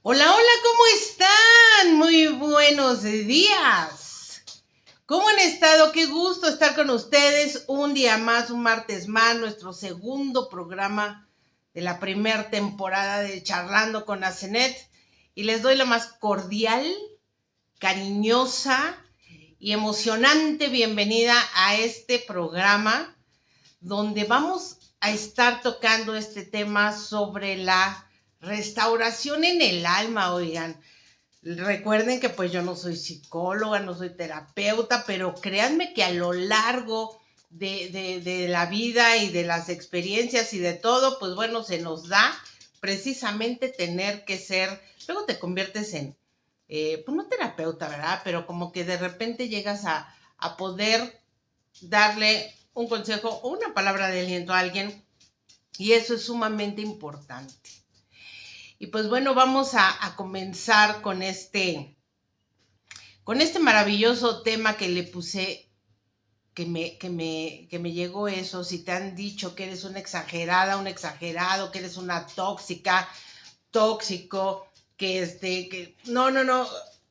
Hola, hola, ¿cómo están? Muy buenos días. ¿Cómo han estado? Qué gusto estar con ustedes un día más, un martes más, nuestro segundo programa de la primera temporada de Charlando con Asenet. Y les doy la más cordial, cariñosa y emocionante bienvenida a este programa donde vamos a estar tocando este tema sobre la restauración en el alma, oigan. Recuerden que pues yo no soy psicóloga, no soy terapeuta, pero créanme que a lo largo de la vida y de las experiencias y de todo, pues bueno, se nos da precisamente tener que ser, luego te conviertes en, pues no terapeuta, ¿verdad? Pero como que de repente llegas a poder darle un consejo o una palabra de aliento a alguien y eso es sumamente importante. Y pues bueno, vamos a comenzar con este maravilloso tema que le puse, que me llegó eso, si te han dicho que eres una exagerada, un exagerado, que eres una tóxica, tóxico, no,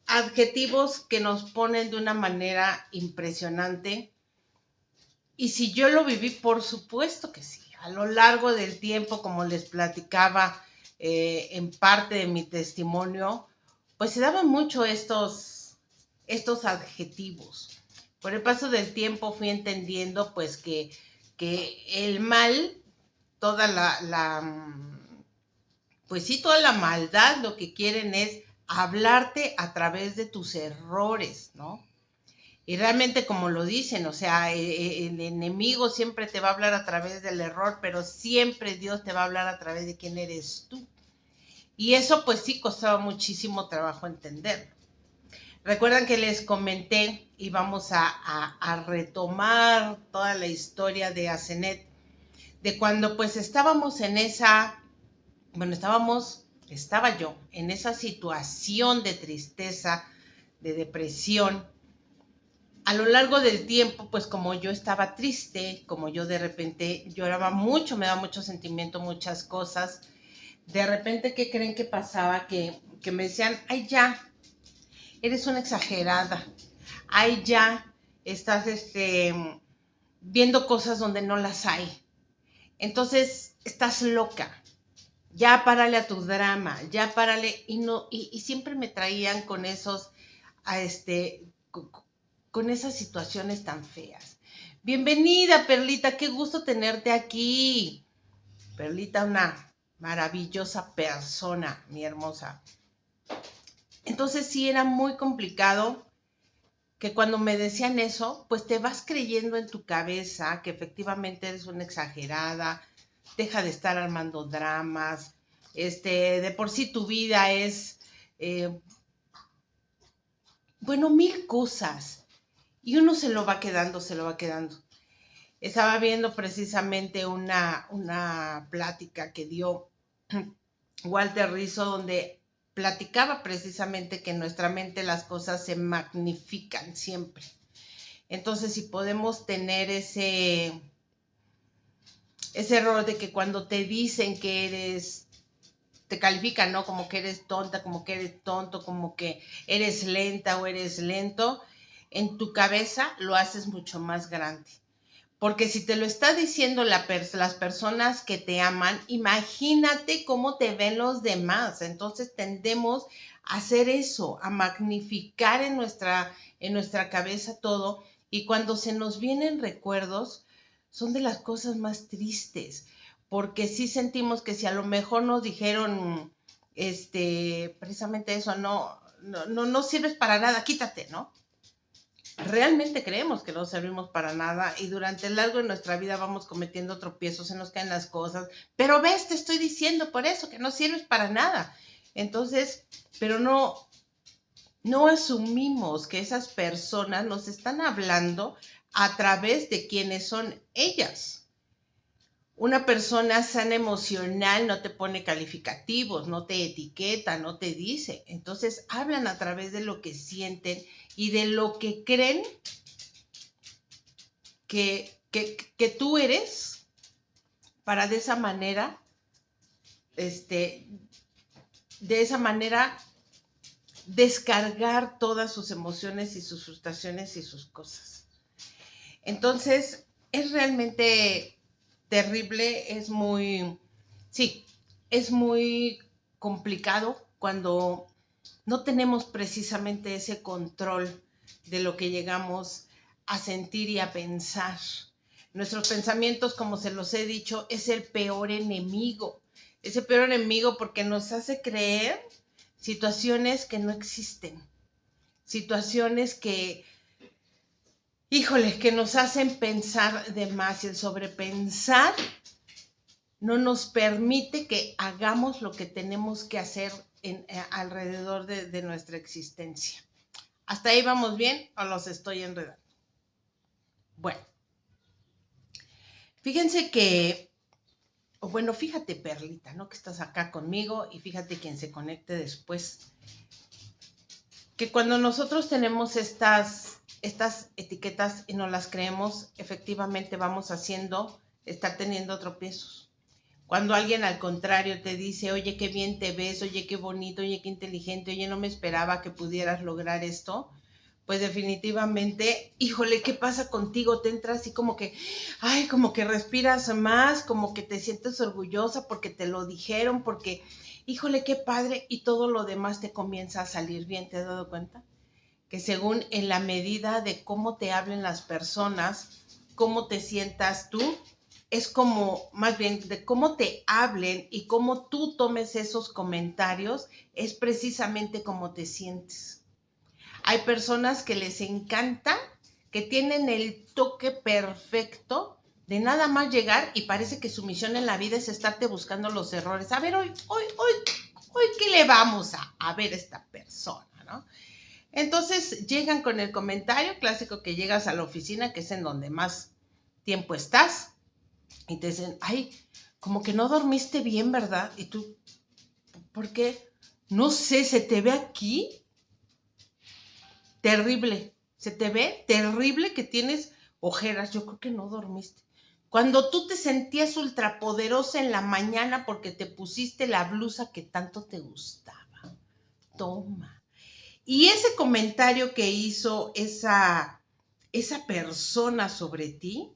adjetivos que nos ponen de una manera impresionante. Y si yo lo viví, por supuesto que sí. A lo largo del tiempo, como les platicaba en parte de mi testimonio, pues se daban mucho estos adjetivos. Por el paso del tiempo fui entendiendo pues que el mal, toda pues sí, toda la maldad lo que quieren es hablarte a través de tus errores, ¿no? Y realmente como lo dicen, o sea, el enemigo siempre te va a hablar a través del error, pero siempre Dios te va a hablar a través de quién eres tú. Y eso pues sí costaba muchísimo trabajo entender. Recuerdan que les comenté y vamos a retomar toda la historia de Asenet, de cuando pues estábamos en esa, bueno, estaba yo en esa situación de tristeza, de depresión. A lo largo del tiempo, pues como yo estaba triste, como yo de repente lloraba mucho, me daba mucho sentimiento, muchas cosas, de repente, ¿qué creen que pasaba? Que me decían, ay ya, eres una exagerada, ay ya, estás viendo cosas donde no las hay, entonces estás loca, ya párale a tu drama, ya párale, y no, y siempre me traían con esos, a con esas situaciones tan feas. Bienvenida, Perlita, qué gusto tenerte aquí. Perlita, una maravillosa persona, mi hermosa. Entonces sí era muy complicado que cuando me decían eso, pues te vas creyendo en tu cabeza que efectivamente eres una exagerada, deja de estar armando dramas, de por sí tu vida es, eh, bueno, mil cosas. Y uno se lo va quedando, se lo va quedando. Estaba viendo precisamente una plática que dio Walter Rizzo donde platicaba precisamente que en nuestra mente las cosas se magnifican siempre. Entonces, si podemos tener ese error de que cuando te dicen que eres, te califican, ¿no? Como que eres tonta, como que eres tonto, como que eres lenta o eres lento, en tu cabeza lo haces mucho más grande. Porque si te lo está diciendo las personas que te aman, imagínate cómo te ven los demás. Entonces tendemos a hacer eso, a magnificar en nuestra cabeza todo. Y cuando se nos vienen recuerdos, son de las cosas más tristes. Porque sí sentimos que si a lo mejor nos dijeron, precisamente eso, no sirves para nada, quítate, ¿no? Realmente creemos que no servimos para nada y durante el largo de nuestra vida vamos cometiendo tropiezos, se nos caen las cosas, pero ves, te estoy diciendo por eso que no sirves para nada. Entonces, pero no asumimos que esas personas nos están hablando a través de quienes son ellas. Una persona sana emocional no te pone calificativos, no te etiqueta, no te dice. Entonces hablan a través de lo que sienten y de lo que creen que tú eres para de esa manera este, de esa manera descargar todas sus emociones y sus frustraciones y sus cosas. Entonces, es realmente terrible, sí, es muy complicado cuando no tenemos precisamente ese control de lo que llegamos a sentir y a pensar. Nuestros pensamientos, como se los he dicho, es el peor enemigo. Es el peor enemigo porque nos hace creer situaciones que no existen. Situaciones que, híjole, que nos hacen pensar de más. Y el sobrepensar no nos permite que hagamos lo que tenemos que hacer alrededor de nuestra existencia. ¿Hasta ahí vamos bien o los estoy enredando? Bueno, fíjense que, bueno, fíjate, Perlita, ¿no? Que estás acá conmigo y fíjate quien se conecte después. Que cuando nosotros tenemos estas etiquetas y no las creemos, efectivamente vamos estar teniendo tropiezos. Cuando alguien al contrario te dice, oye, qué bien te ves, oye, qué bonito, oye, qué inteligente, oye, no me esperaba que pudieras lograr esto, pues definitivamente, híjole, ¿qué pasa contigo? Te entra así como que, ay, como que respiras más, como que te sientes orgullosa porque te lo dijeron, porque, híjole, qué padre, y todo lo demás te comienza a salir bien, ¿te has dado cuenta? Que según en la medida de cómo te hablen las personas, cómo te sientas tú, es como, más bien, de cómo te hablen y cómo tú tomes esos comentarios, es precisamente cómo te sientes. Hay personas que les encanta, que tienen el toque perfecto de nada más llegar y parece que su misión en la vida es estarte buscando los errores. A ver, hoy, ¿qué le vamos a ver a esta persona, no? Entonces llegan con el comentario clásico que llegas a la oficina, que es en donde más tiempo estás, y te dicen, ay, como que no dormiste bien, ¿verdad? Y tú, ¿por qué? No sé, se te ve aquí terrible, se te ve terrible que tienes ojeras, yo creo que no dormiste. Cuando tú te sentías ultrapoderosa en la mañana porque te pusiste la blusa que tanto te gustaba. Toma. Y ese comentario que hizo esa persona sobre ti,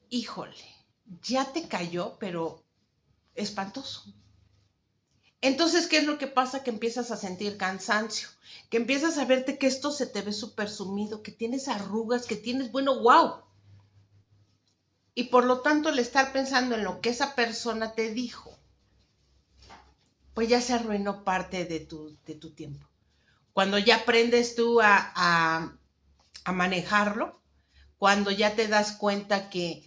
híjole, ya te cayó, pero espantoso. Entonces, ¿qué es lo que pasa? Que empiezas a sentir cansancio, que empiezas a verte que esto se te ve súper sumido, que tienes arrugas, que tienes, bueno, wow. Y por lo tanto, el estar pensando en lo que esa persona te dijo, pues ya se arruinó parte de tu tiempo. Cuando ya aprendes tú a manejarlo, cuando ya te das cuenta que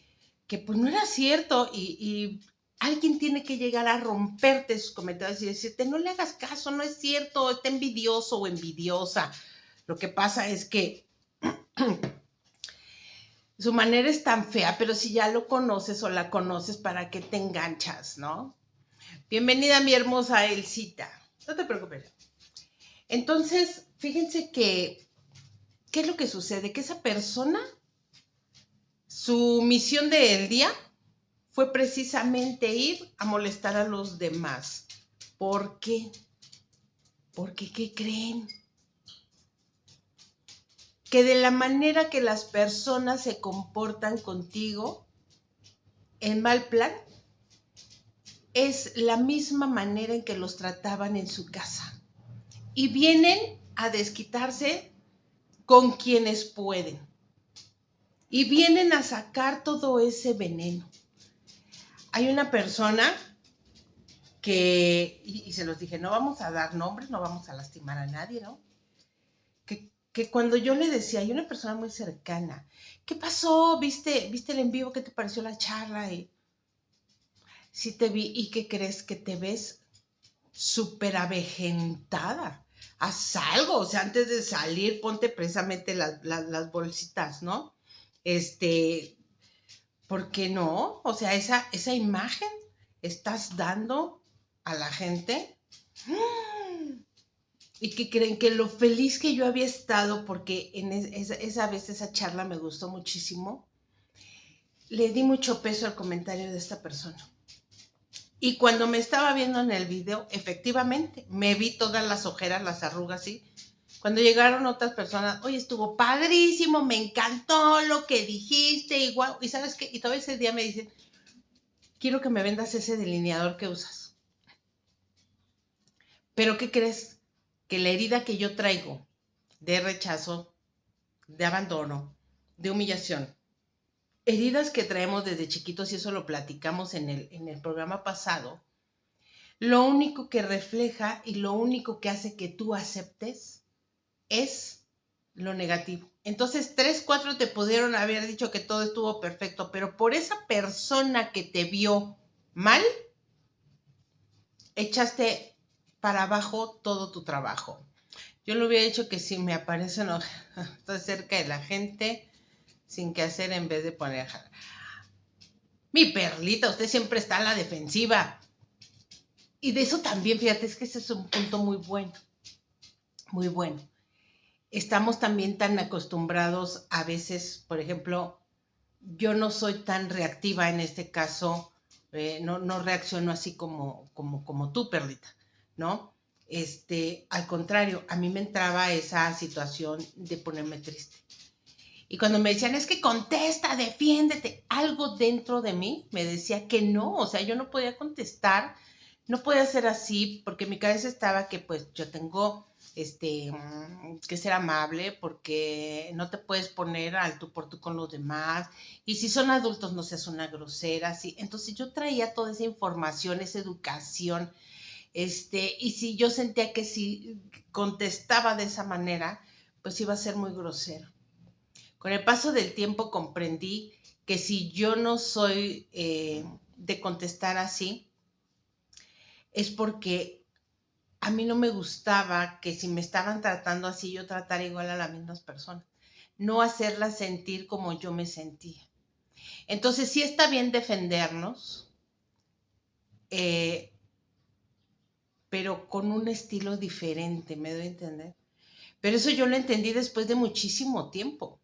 pues no era cierto y alguien tiene que llegar a romperte sus comentarios y decirte, no le hagas caso, no es cierto, está envidioso o envidiosa. Lo que pasa es que su manera es tan fea, pero si ya lo conoces o la conoces, ¿para qué te enganchas, no? Bienvenida, mi hermosa Elsita. No te preocupes. Entonces, fíjense que, ¿qué es lo que sucede? Que esa persona, su misión del día fue precisamente ir a molestar a los demás. ¿Por qué? Porque, ¿qué creen? Que de la manera que las personas se comportan contigo, en mal plan, es la misma manera en que los trataban en su casa. Y vienen a desquitarse con quienes pueden. Y vienen a sacar todo ese veneno. Hay una persona que, y se los dije, no vamos a dar nombres, no vamos a lastimar a nadie, ¿no? Que cuando yo le decía, hay una persona muy cercana, ¿qué pasó? ¿Viste el en vivo? ¿Qué te pareció la charla? Y sí te vi, ¿y qué crees? Que te ves súper avejentada. Haz algo, o sea, antes de salir, ponte precisamente las bolsitas, ¿no? ¿Por qué no? O sea, esa imagen estás dando a la gente. Y que creen que lo feliz que yo había estado, porque en esa vez esa charla me gustó muchísimo, le di mucho peso al comentario de esta persona. Y cuando me estaba viendo en el video, efectivamente, me vi todas las ojeras, las arrugas, ¿sí? Cuando llegaron otras personas, oye, estuvo padrísimo, me encantó lo que dijiste, y guau, y ¿sabes qué? Y todo ese día me dicen, quiero que me vendas ese delineador que usas. Pero ¿qué crees? Que la herida que yo traigo de rechazo, de abandono, de humillación, heridas que traemos desde chiquitos, y eso lo platicamos en el programa pasado, lo único que refleja y lo único que hace que tú aceptes es lo negativo. Entonces, 3, 4 te pudieron haber dicho que todo estuvo perfecto, pero por esa persona que te vio mal, echaste para abajo todo tu trabajo. Yo le hubiera dicho que si me aparece, no, estoy cerca de la gente, sin que hacer en vez de poner. Mi perlita, usted siempre está a la defensiva. Y de eso también, fíjate, es que ese es un punto muy bueno, muy bueno. Estamos también tan acostumbrados a veces, por ejemplo, yo no soy tan reactiva en este caso, no reacciono así como tú, Perlita, ¿no? Al contrario, a mí me entraba esa situación de ponerme triste. Y cuando me decían, es que contesta, defiéndete, algo dentro de mí me decía que no, o sea, yo no podía contestar, no podía ser así, porque mi cabeza estaba que pues yo tengo que ser amable, porque no te puedes poner al tú por tú con los demás, y si son adultos no seas una grosera, ¿sí? Entonces yo traía toda esa información, esa educación, y si yo sentía que si contestaba de esa manera, pues iba a ser muy grosero. Con el paso del tiempo comprendí que si yo no soy de contestar así, es porque a mí no me gustaba que si me estaban tratando así, yo tratara igual a las mismas personas. No hacerlas sentir como yo me sentía. Entonces sí está bien defendernos, eh, pero con un estilo diferente, ¿me doy a entender? Pero eso yo lo entendí después de muchísimo tiempo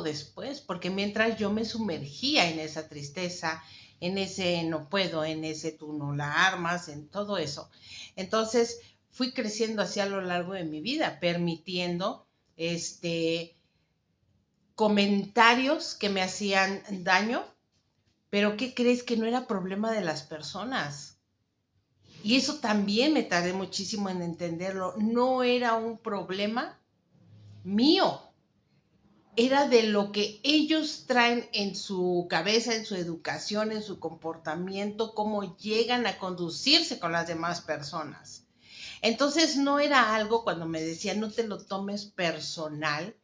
después, porque mientras yo me sumergía en esa tristeza, en ese no puedo, en ese tú no la armas, en todo eso. Entonces fui creciendo así a lo largo de mi vida, permitiendo comentarios que me hacían daño, pero ¿qué crees? Que no era problema de las personas. Y eso también me tardé muchísimo en entenderlo. No era un problema mío, era de lo que ellos traen en su cabeza, en su educación, en su comportamiento, cómo llegan a conducirse con las demás personas. Entonces no era algo, cuando me decían no te lo tomes personal,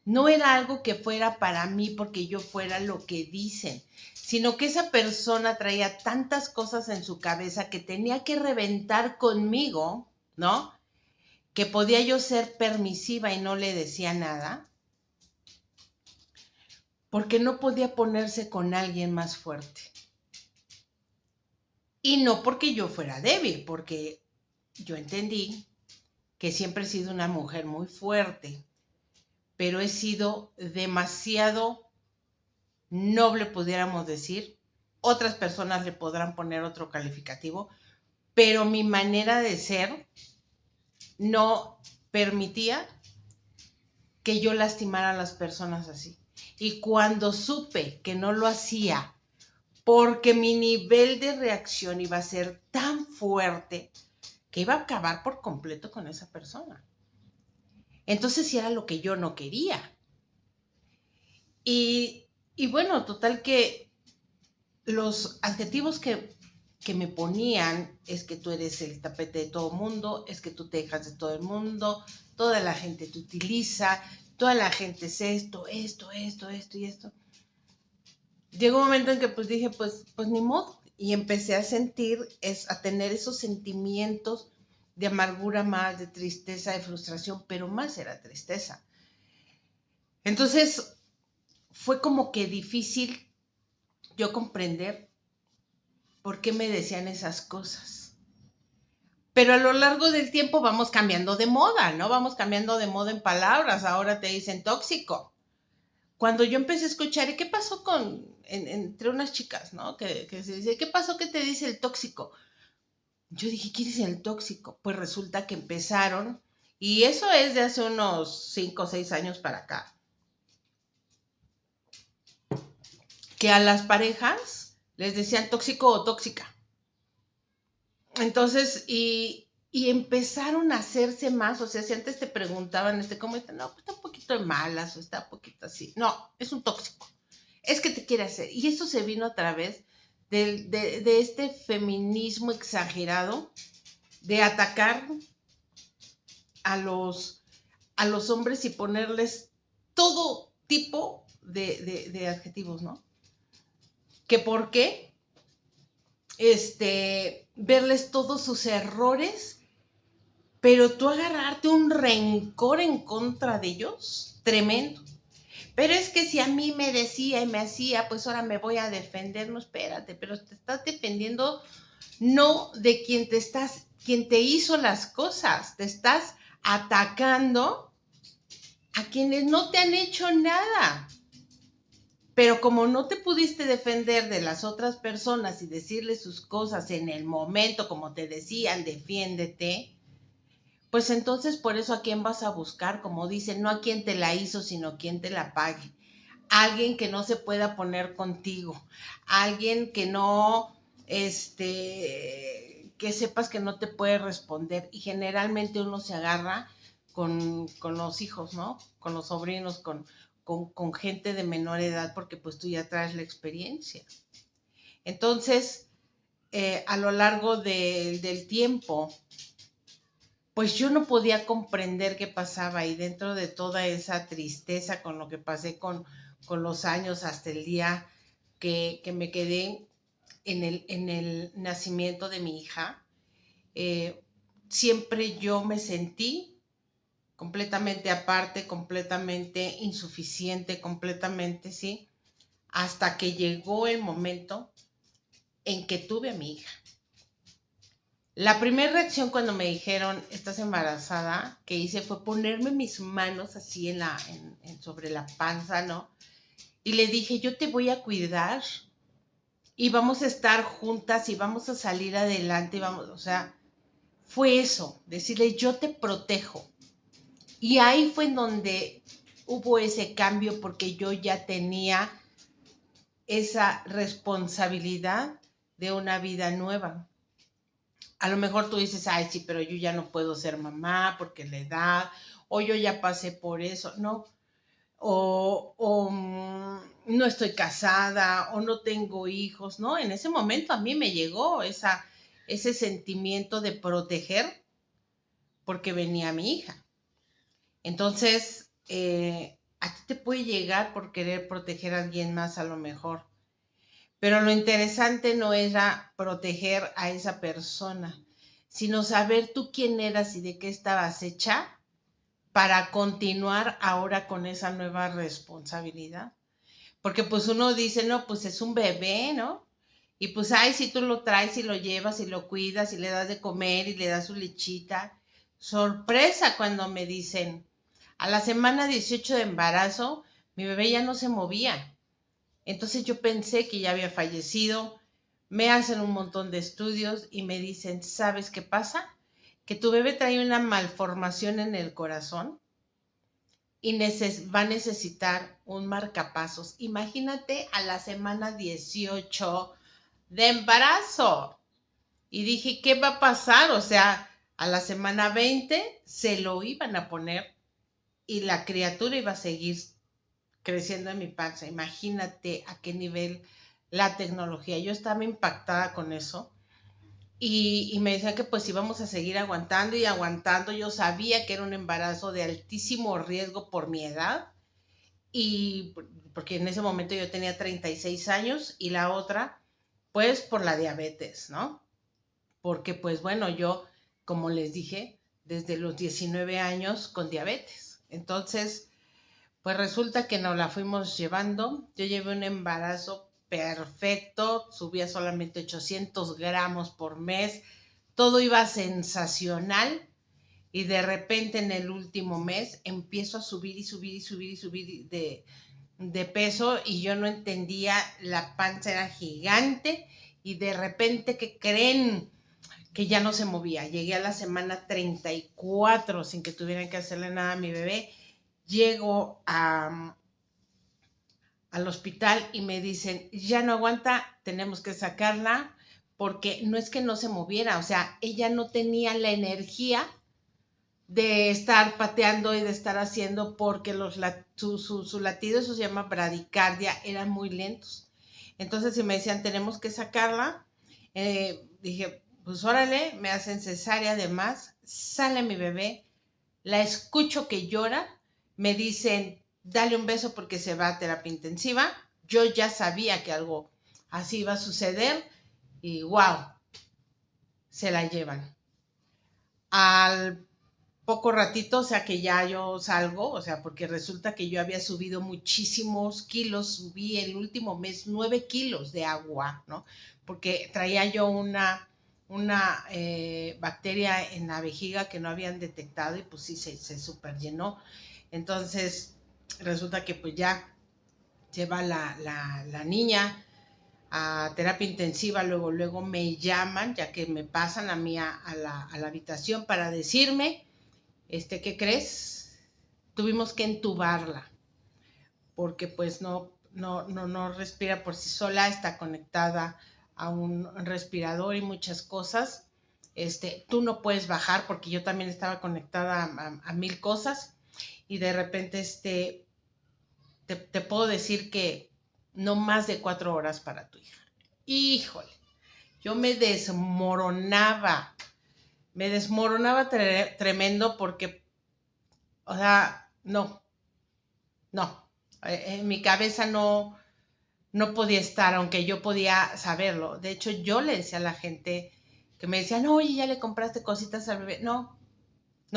no era algo que fuera para mí porque yo fuera lo que dicen, sino que esa persona traía tantas cosas en su cabeza que tenía que reventar conmigo, ¿no? Que podía yo ser permisiva y no le decía nada, porque no podía ponerse con alguien más fuerte. Y no porque yo fuera débil, porque yo entendí que siempre he sido una mujer muy fuerte, pero he sido demasiado noble, pudiéramos decir. Otras personas le podrán poner otro calificativo, pero mi manera de ser no permitía que yo lastimara a las personas así. Y cuando supe que no lo hacía, porque mi nivel de reacción iba a ser tan fuerte que iba a acabar por completo con esa persona. Entonces sí era lo que yo no quería. Y bueno, total que los adjetivos que me ponían es que tú eres el tapete de todo mundo, es que tú te dejas de todo el mundo, toda la gente te utiliza, toda la gente es esto y esto. Llegó un momento en que pues dije, pues ni modo, y empecé a a tener esos sentimientos de amargura más, de tristeza, de frustración, pero más era tristeza. Entonces fue como que difícil yo comprender por qué me decían esas cosas. Pero a lo largo del tiempo vamos cambiando de moda, ¿no? Vamos cambiando de moda en palabras. Ahora te dicen tóxico. cuando yo empecé a escuchar, ¿y qué pasó entre unas chicas, ¿no? Que se dice, ¿qué pasó? ¿Qué te dice el tóxico? Yo dije, ¿quién es el tóxico? Pues resulta que empezaron, y eso es de hace unos 5 o 6 años para acá, que a las parejas les decían tóxico o tóxica. Entonces, y empezaron a hacerse más, o sea, si antes te preguntaban, ¿cómo está? No, pues está un poquito de malas, o está un poquito así. No, es un tóxico. Es que te quiere hacer. Y eso se vino a través de este feminismo exagerado de atacar a los hombres y ponerles todo tipo de adjetivos, ¿no? ¿Que por qué? Verles todos sus errores, pero tú agarrarte un rencor en contra de ellos, tremendo. Pero es que si a mí me decía y me hacía, pues ahora me voy a defender. No, espérate, pero te estás defendiendo no de quien te hizo las cosas, te estás atacando a quienes no te han hecho nada. Pero como no te pudiste defender de las otras personas y decirles sus cosas en el momento, como te decían, defiéndete, pues entonces por eso a quién vas a buscar, como dicen, no a quien te la hizo, sino quien te la pague. Alguien que no se pueda poner contigo, alguien que no, que sepas que no te puede responder. Y generalmente uno se agarra con los hijos, ¿no? Con los sobrinos, con gente de menor edad, porque pues tú ya traes la experiencia. Entonces, a lo largo del tiempo, pues yo no podía comprender qué pasaba, y dentro de toda esa tristeza con lo que pasé con los años hasta el día que me quedé en el nacimiento de mi hija, siempre yo me sentí completamente aparte, completamente insuficiente, completamente, sí, hasta que llegó el momento en que tuve a mi hija. La primera reacción cuando me dijeron, estás embarazada, que hice fue ponerme mis manos así sobre la panza, ¿no? Y le dije, yo te voy a cuidar y vamos a estar juntas y vamos a salir adelante, y vamos, o sea, fue eso, decirle, yo te protejo. Y ahí fue en donde hubo ese cambio, porque yo ya tenía esa responsabilidad de una vida nueva. A lo mejor tú dices, ay, sí, pero yo ya no puedo ser mamá porque la edad, o yo ya pasé por eso, no, no estoy casada, o no tengo hijos, ¿no? En ese momento a mí me llegó ese sentimiento de proteger porque venía mi hija. Entonces, a ti te puede llegar por querer proteger a alguien más a lo mejor, pero lo interesante no era proteger a esa persona, sino saber tú quién eras y de qué estabas hecha para continuar ahora con esa nueva responsabilidad. Porque pues uno dice, no, pues es un bebé, ¿no? Y pues, ay, si tú lo traes y lo llevas y lo cuidas y le das de comer y le das su lechita. Sorpresa cuando me dicen, a la semana 18 de embarazo, mi bebé ya no se movía. Entonces yo pensé que ya había fallecido. Me hacen un montón de estudios y me dicen, ¿sabes qué pasa? Que tu bebé trae una malformación en el corazón y va a necesitar un marcapasos. Imagínate a la semana 18 de embarazo. Y dije, ¿qué va a pasar? O sea, a la semana 20 se lo iban a poner y la criatura iba a seguir creciendo en mi panza. Imagínate a qué nivel la tecnología. Yo estaba impactada con eso. Y me decían que pues íbamos a seguir aguantando y aguantando. Yo sabía que era un embarazo de altísimo riesgo por mi edad, y porque en ese momento yo tenía 36 años, y la otra pues por la diabetes, ¿no? Porque pues bueno, yo, como les dije, desde los 19 años con diabetes. Entonces, pues resulta que nos la fuimos llevando. Yo llevé un embarazo perfecto, subía solamente 800 gramos por mes, todo iba sensacional, y de repente en el último mes empiezo a subir y subir y subir y subir de peso y yo no entendía, la panza era gigante y de repente, ¿qué creen? Que ya no se movía. Llegué a la semana 34 sin que tuvieran que hacerle nada a mi bebé. Llego al hospital y me dicen, ya no aguanta, tenemos que sacarla, porque no es que no se moviera, o sea, ella no tenía la energía de estar pateando y de estar haciendo, porque su latido, eso se llama bradicardia, eran muy lentos. Entonces, si me decían, tenemos que sacarla, dije, pues órale, me hacen cesárea, además, sale mi bebé, la escucho que llora, me dicen, dale un beso porque se va a terapia intensiva. Yo ya sabía que algo así iba a suceder y wow, se la llevan. Al poco ratito, o sea que ya yo salgo, o sea, porque resulta que yo había subido muchísimos kilos, subí el último mes 9 kilos de agua, ¿no? Porque traía yo una bacteria en la vejiga que no habían detectado y pues sí, se super llenó. Entonces, resulta que pues ya se va la niña a terapia intensiva, luego me llaman, ya que me pasan a mí a la habitación para decirme, ¿qué crees? Tuvimos que entubarla, porque pues no respira por sí sola, está conectada a un respirador y muchas cosas. Tú no puedes bajar, porque yo también estaba conectada a mil cosas, y de repente te puedo decir que no más de 4 horas para tu hija. Híjole, yo me desmoronaba tremendo, porque, o sea, no, en mi cabeza no podía estar, aunque yo podía saberlo. De hecho, yo le decía a la gente que me decían, oye, ya le compraste cositas al bebé. No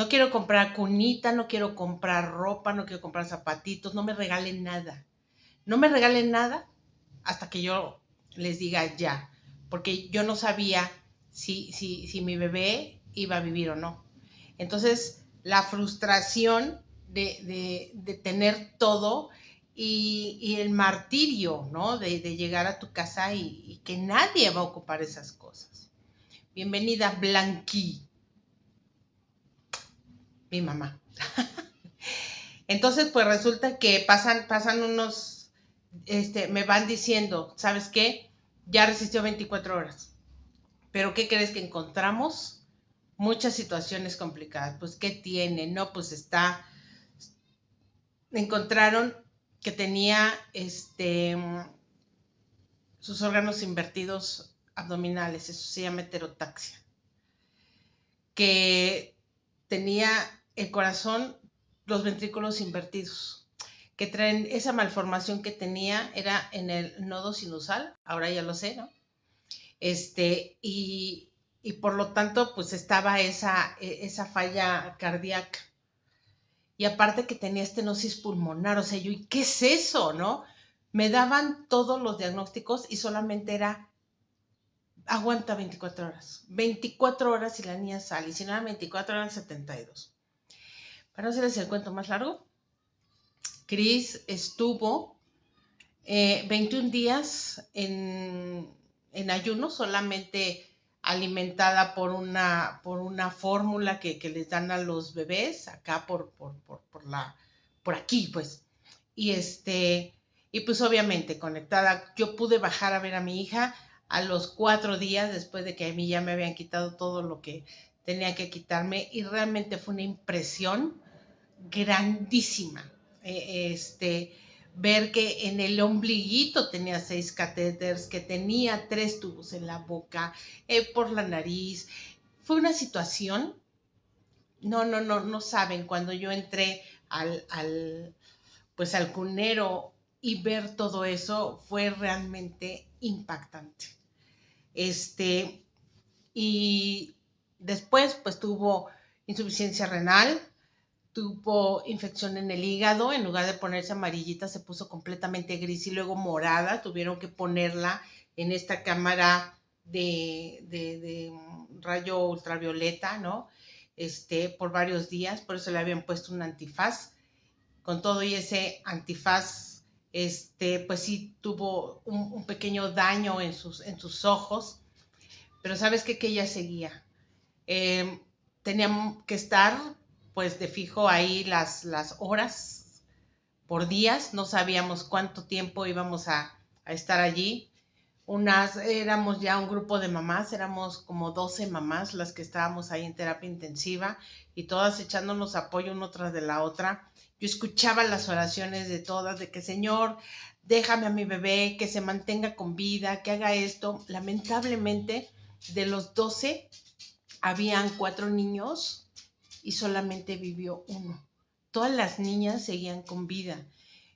quiero comprar cunita, no quiero comprar ropa, no quiero comprar zapatitos, no me regalen nada. No me regalen nada hasta que yo les diga ya, porque yo no sabía si mi bebé iba a vivir o no. Entonces, la frustración de tener todo y el martirio, ¿no? De llegar a tu casa y que nadie va a ocupar esas cosas. Bienvenida, Blanqui, mi mamá. Entonces, pues resulta que pasan unos, me van diciendo, ¿sabes qué? Ya resistió 24 horas. Pero ¿qué crees que encontramos? Muchas situaciones complicadas. Pues, ¿qué tiene? No, pues encontraron que tenía sus órganos invertidos abdominales, eso se llama heterotaxia, que tenía el corazón, los ventrículos invertidos, que traen esa malformación que tenía, era en el nodo sinusal, ahora ya lo sé, ¿no? Y por lo tanto, pues estaba esa falla cardíaca. Y aparte que tenía estenosis pulmonar, o sea, yo, ¿y qué es eso, no? Me daban todos los diagnósticos y solamente era, aguanta 24 horas. 24 horas y la niña sale, y si no eran 24 eran 72. Para no hacerles el cuento más largo, Cris estuvo 21 días en ayuno, solamente alimentada por una fórmula que les dan a los bebés, acá por aquí, pues. Y y pues obviamente conectada, yo pude bajar a ver a mi hija a los 4 días, después de que a mí ya me habían quitado todo lo que tenía que quitarme, y realmente fue una impresión grandísima. Ver que en el ombliguito tenía 6 catéteres, que tenía 3 tubos en la boca, por la nariz. Fue una situación, no saben, cuando yo entré pues al cunero y ver todo eso, fue realmente impactante. Y después pues tuvo insuficiencia renal, tuvo infección en el hígado, en lugar de ponerse amarillita se puso completamente gris y luego morada, tuvieron que ponerla en esta cámara de rayo ultravioleta, ¿no? Por varios días, por eso le habían puesto un antifaz. Con todo y ese antifaz, pues sí tuvo un pequeño daño en sus ojos, pero ¿sabes qué? Que ella seguía. Teníamos que estar pues de fijo ahí las horas por días, no sabíamos cuánto tiempo íbamos a estar allí. Éramos ya un grupo de mamás, éramos como 12 mamás las que estábamos ahí en terapia intensiva y todas echándonos apoyo una tras de la otra. Yo escuchaba las oraciones de todas, de que Señor, déjame a mi bebé, que se mantenga con vida, que haga esto. Lamentablemente, de los 12, habían 4 niños y solamente vivió uno. Todas las niñas seguían con vida.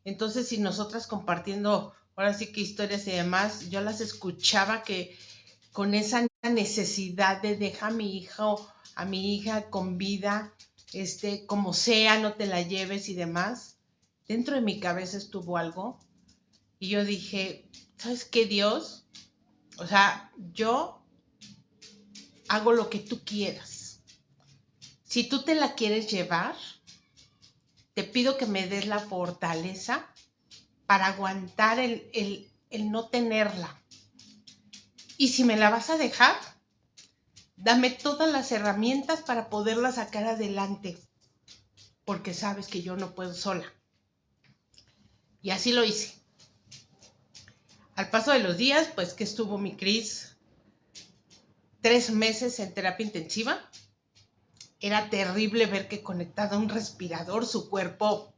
Entonces, si nosotras compartiendo, ahora sí que historias y demás, yo las escuchaba que con esa necesidad de dejar a mi hijo, a mi hija con vida, como sea, no te la lleves y demás, dentro de mi cabeza estuvo algo y yo dije, ¿sabes qué, Dios? O sea, yo hago lo que tú quieras. Si tú te la quieres llevar, te pido que me des la fortaleza para aguantar el no tenerla. Y si me la vas a dejar, dame todas las herramientas para poderla sacar adelante, porque sabes que yo no puedo sola. Y así lo hice. Al paso de los días, pues que estuvo mi Cris 3 meses en terapia intensiva. Era terrible ver que conectado a un respirador su cuerpo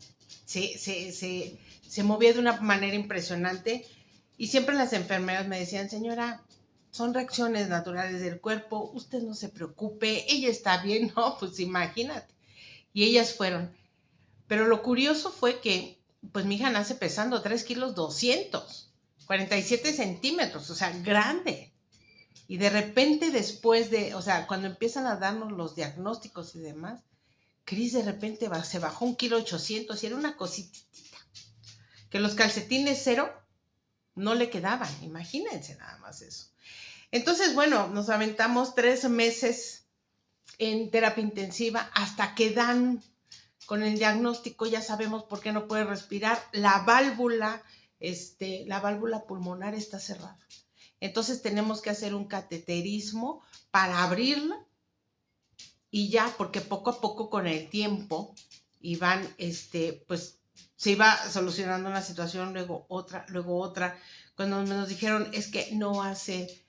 se movía de una manera impresionante. Y siempre las enfermeras me decían, señora, son reacciones naturales del cuerpo, usted no se preocupe, ella está bien, ¿no? Pues imagínate. Y ellas fueron. Pero lo curioso fue que, pues mi hija nace pesando 3 kilos 200, 47 centímetros, o sea, grande. Y de repente después o sea, cuando empiezan a darnos los diagnósticos y demás, Cris de repente se bajó 1,8 kilos y era una cositita. Que los calcetines 0 no le quedaban, imagínense nada más eso. Entonces, bueno, nos aventamos 3 meses en terapia intensiva hasta que dan con el diagnóstico, ya sabemos por qué no puede respirar, la válvula pulmonar está cerrada. Entonces tenemos que hacer un cateterismo para abrirla y ya, porque poco a poco con el tiempo iban, pues se iba solucionando una situación, luego otra. Cuando nos dijeron es que no hace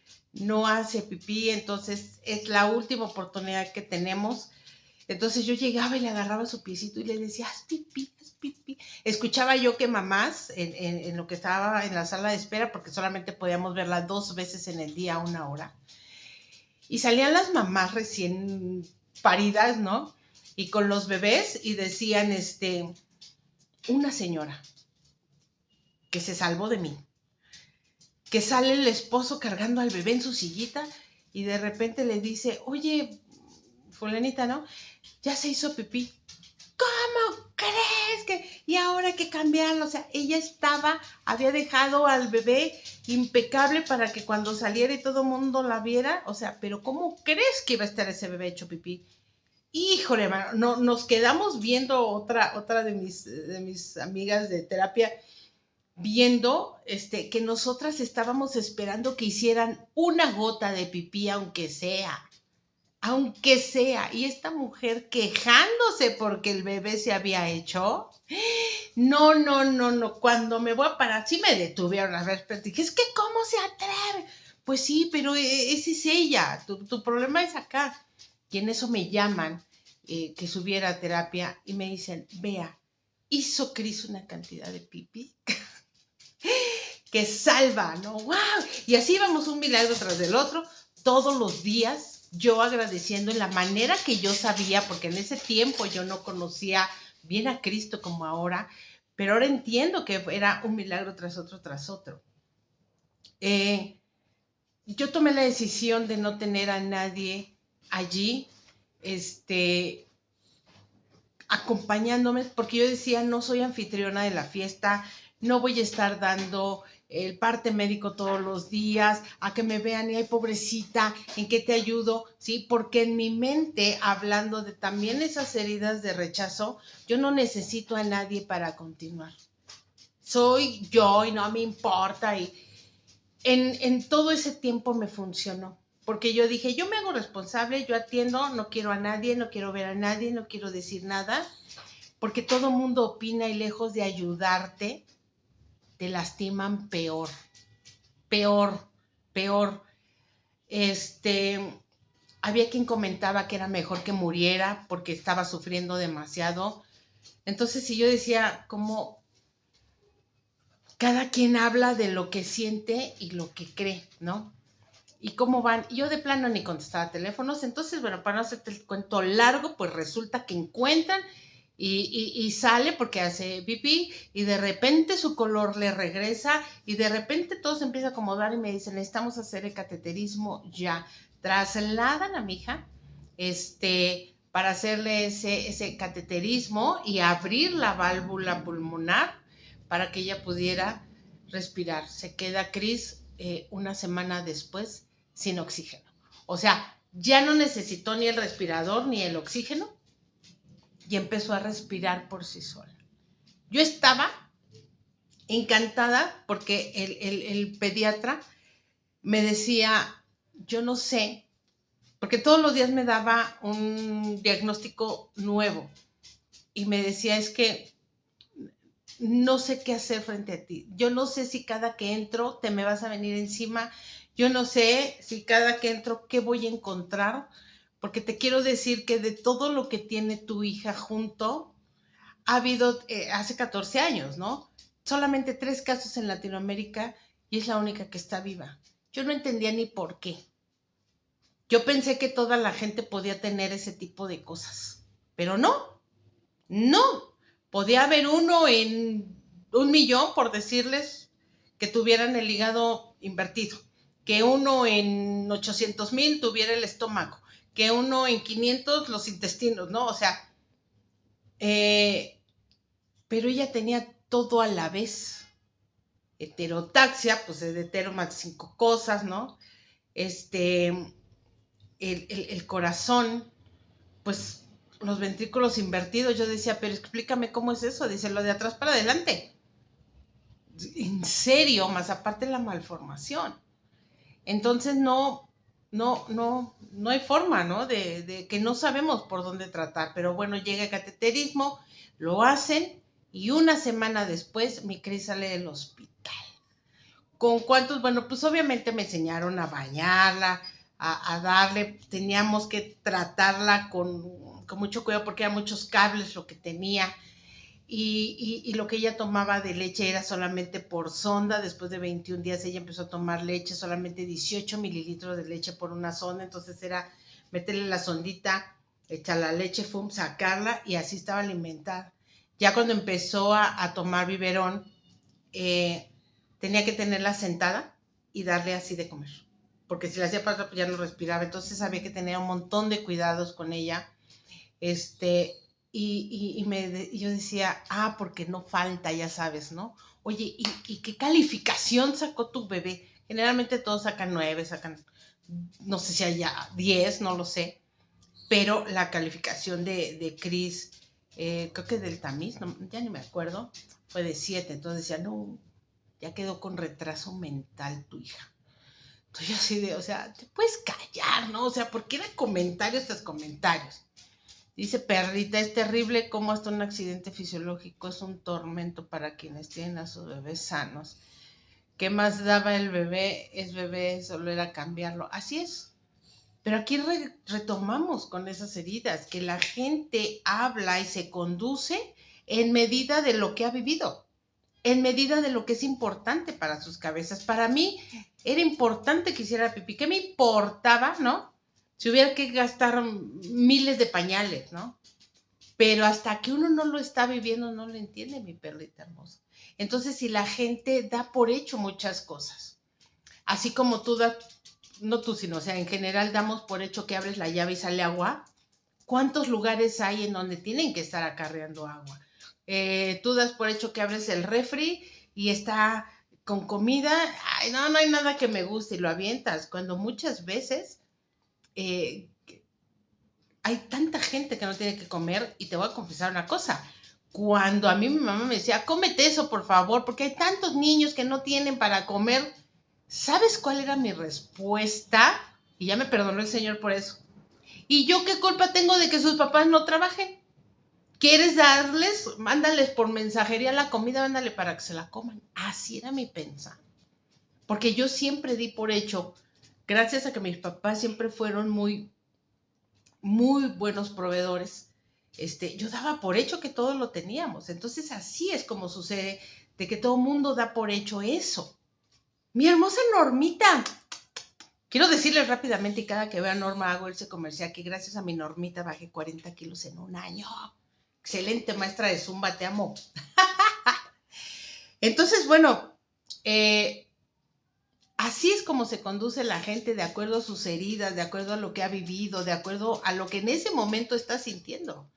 pipí, entonces es la última oportunidad que tenemos. Entonces yo llegaba y le agarraba su piecito y le decía, haz pipí, haz pipí. Escuchaba yo que mamás, en lo que estaba en la sala de espera, porque solamente podíamos verla 2 veces en el día, 1 hora, y salían las mamás recién paridas, ¿no? Y con los bebés y decían, una señora que se salvó de mí, que sale el esposo cargando al bebé en su sillita y de repente le dice, oye, fulanita, ¿no? Ya se hizo pipí. ¿Cómo crees que? Y ahora hay que cambiarlo. O sea, ella había dejado al bebé impecable para que cuando saliera y todo el mundo la viera. O sea, pero ¿cómo crees que iba a estar ese bebé hecho pipí? Híjole, mano, no, nos quedamos viendo otra de mis amigas de terapia, viendo que nosotras estábamos esperando que hicieran una gota de pipí, aunque sea, y esta mujer quejándose porque el bebé se había hecho. No, no, no, no, cuando me voy a parar, sí me detuvieron a ver, pero dije, es que ¿cómo se atreve? Pues sí, pero esa es ella, tu problema es acá. Y en eso me llaman, que subiera a terapia y me dicen, vea, hizo Cris una cantidad de pipí que salva, ¿no? ¡Wow! Y así vamos un milagro tras del otro, todos los días, yo agradeciendo en la manera que yo sabía, porque en ese tiempo yo no conocía bien a Cristo como ahora, pero ahora entiendo que era un milagro tras otro, tras otro. Yo tomé la decisión de no tener a nadie allí, acompañándome, porque yo decía, no soy anfitriona de la fiesta, no voy a estar dando el parte médico todos los días, a que me vean y ay, pobrecita, ¿en qué te ayudo? Sí, porque en mi mente, hablando de también esas heridas de rechazo, yo no necesito a nadie para continuar. soy yo y no me importa. Y en todo ese tiempo me funcionó. Porque yo dije, yo me hago responsable, yo atiendo, no quiero a nadie, no quiero ver a nadie, no quiero decir nada, porque todo mundo opina y lejos de ayudarte, te lastiman peor, peor, peor. Había quien comentaba que era mejor que muriera porque estaba sufriendo demasiado. Entonces, si yo decía, como cada quien habla de lo que siente y lo que cree, ¿no? Y cómo van. Yo de plano ni contestaba teléfonos. Entonces, bueno, para no hacerte el cuento largo, pues resulta que encuentran y sale porque hace pipí y de repente su color le regresa y de repente todo se empieza a acomodar y me dicen, necesitamos hacer el cateterismo ya. Trasladan a mi hija para hacerle ese cateterismo y abrir la válvula pulmonar para que ella pudiera respirar. Se queda Cris una semana después sin oxígeno. O sea, ya no necesitó ni el respirador ni el oxígeno y empezó a respirar por sí sola. Yo estaba encantada porque el pediatra me decía, yo no sé, porque todos los días me daba un diagnóstico nuevo y me decía, es que no sé qué hacer frente a ti. Yo no sé si cada que entro te me vas a venir encima. Yo no sé si cada que entro qué voy a encontrar, porque te quiero decir que de todo lo que tiene tu hija junto, ha habido hace 14 años, ¿no? Solamente 3 casos en Latinoamérica y es la única que está viva. Yo no entendía ni por qué. Yo pensé que toda la gente podía tener ese tipo de cosas, pero no, no. Podía haber uno en 1,000,000, por decirles, que tuvieran el hígado invertido, que uno en 800,000 tuviera el estómago, que uno en 500 los intestinos, ¿no? O sea, pero ella tenía todo a la vez. Heterotaxia, pues de hetero más 5 cosas, ¿no? El corazón, pues los ventrículos invertidos. Yo decía, pero explícame cómo es eso. Dice, lo de atrás para adelante. En serio, más aparte la malformación. Entonces no hay forma, ¿no? De que no sabemos por dónde tratar. Pero bueno, llega el cateterismo, lo hacen y una semana después mi Cris sale del hospital. ¿Con cuántos? Bueno, pues obviamente me enseñaron a bañarla, a darle, teníamos que tratarla con mucho cuidado porque eran muchos cables lo que tenía. Y lo que ella tomaba de leche era solamente por sonda. Después de 21 días ella empezó a tomar leche, solamente 18 mililitros de leche por una sonda. Entonces era meterle la sondita, echar la leche, sacarla y así estaba alimentada. Ya cuando empezó a tomar biberón, tenía que tenerla sentada y darle así de comer. Porque si la hacía para pues ya no respiraba. Entonces había que tener un montón de cuidados con ella. Y yo decía, porque no falta, ya sabes, ¿no? Oye, ¿y qué calificación sacó tu bebé? Generalmente todos sacan 9, no sé si haya 10, no lo sé, pero la calificación de Cris, creo que del tamiz, no, ya ni me acuerdo, fue de 7, entonces decía, no, ya quedó con retraso mental tu hija. Entonces yo así de, o sea, te puedes callar, ¿no? O sea, ¿por qué eran comentarios tras comentarios? Dice Perrita, es terrible cómo hasta un accidente fisiológico es un tormento para quienes tienen a sus bebés sanos. ¿Qué más daba el bebé? Es bebé, solo era cambiarlo. Así es. Pero aquí retomamos con esas heridas, que la gente habla y se conduce en medida de lo que ha vivido, en medida de lo que es importante para sus cabezas. Para mí era importante que hiciera pipí. ¿Qué me importaba, no? Si hubiera que gastar miles de pañales, ¿no? Pero hasta que uno no lo está viviendo, no lo entiende, mi perlita hermosa. Entonces, si la gente da por hecho muchas cosas, así como tú das, no tú, sino, o sea, en general damos por hecho que abres la llave y sale agua, ¿cuántos lugares hay en donde tienen que estar acarreando agua? Tú das por hecho que abres el refri y está con comida, ay, no hay nada que me guste y lo avientas, cuando muchas veces hay tanta gente que no tiene que comer. Y te voy a confesar una cosa, cuando a mí mi mamá me decía, cómete eso, por favor, porque hay tantos niños que no tienen para comer, ¿sabes cuál era mi respuesta? Y ya me perdonó el Señor por eso. ¿Y yo qué culpa tengo de que sus papás no trabajen? ¿Quieres darles? Mándales por mensajería la comida, mándale para que se la coman. Así era mi pensar. Porque yo siempre di por hecho, gracias a que mis papás siempre fueron muy, muy buenos proveedores, yo daba por hecho que todo lo teníamos. Entonces así es como sucede, de que todo el mundo da por hecho eso. Mi hermosa Normita. Quiero decirles rápidamente, y cada que vea a Norma hago ese comercial, que gracias a mi Normita bajé 40 kilos en un año. Excelente maestra de Zumba, te amo. Entonces, bueno, así es como se conduce la gente, de acuerdo a sus heridas, de acuerdo a lo que ha vivido, de acuerdo a lo que en ese momento está sintiendo.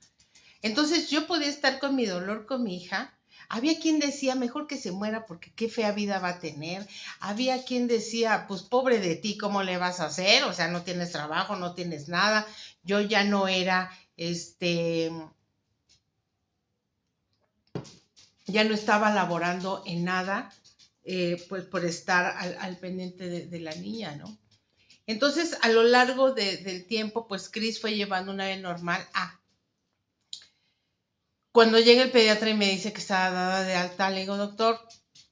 Entonces yo podía estar con mi dolor con mi hija. Había quien decía, mejor que se muera porque qué fea vida va a tener. Había quien decía, pues pobre de ti, ¿cómo le vas a hacer? O sea, no tienes trabajo, no tienes nada. Yo ya no era, ya no estaba laborando en nada, pues por estar al pendiente de la niña, ¿no? Entonces, a lo largo del tiempo, pues Cris fue llevando una vida normal. Cuando llega el pediatra y me dice que estaba dada de alta, le digo, doctor,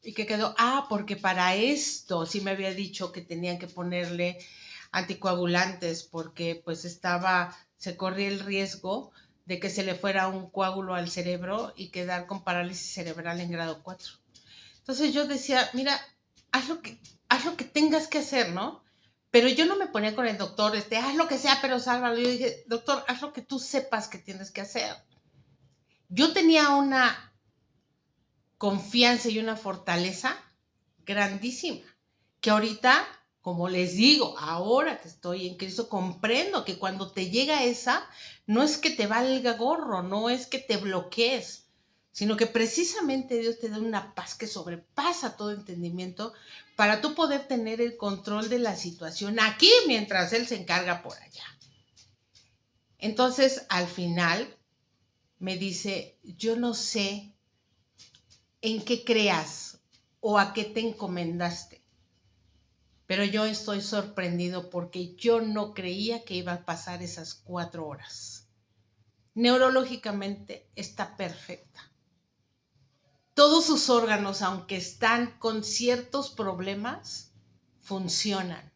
¿y qué quedó? Porque para esto sí me había dicho que tenían que ponerle anticoagulantes porque pues se corría el riesgo de que se le fuera un coágulo al cerebro y quedar con parálisis cerebral en grado 4. Entonces yo decía, mira, haz lo que tengas que hacer, ¿no? Pero yo no me ponía con el doctor, haz lo que sea, pero sálvalo. Yo dije, doctor, haz lo que tú sepas que tienes que hacer. Yo tenía una confianza y una fortaleza grandísima, que ahorita, como les digo, ahora que estoy en Cristo, comprendo que cuando te llega esa, no es que te valga gorro, no es que te bloquees, sino que precisamente Dios te da una paz que sobrepasa todo entendimiento para tú poder tener el control de la situación aquí mientras Él se encarga por allá. Entonces, al final, me dice, yo no sé en qué creas o a qué te encomendaste, pero yo estoy sorprendido porque yo no creía que iba a pasar esas 4 horas. Neurológicamente está perfecta. Todos sus órganos, aunque están con ciertos problemas, funcionan.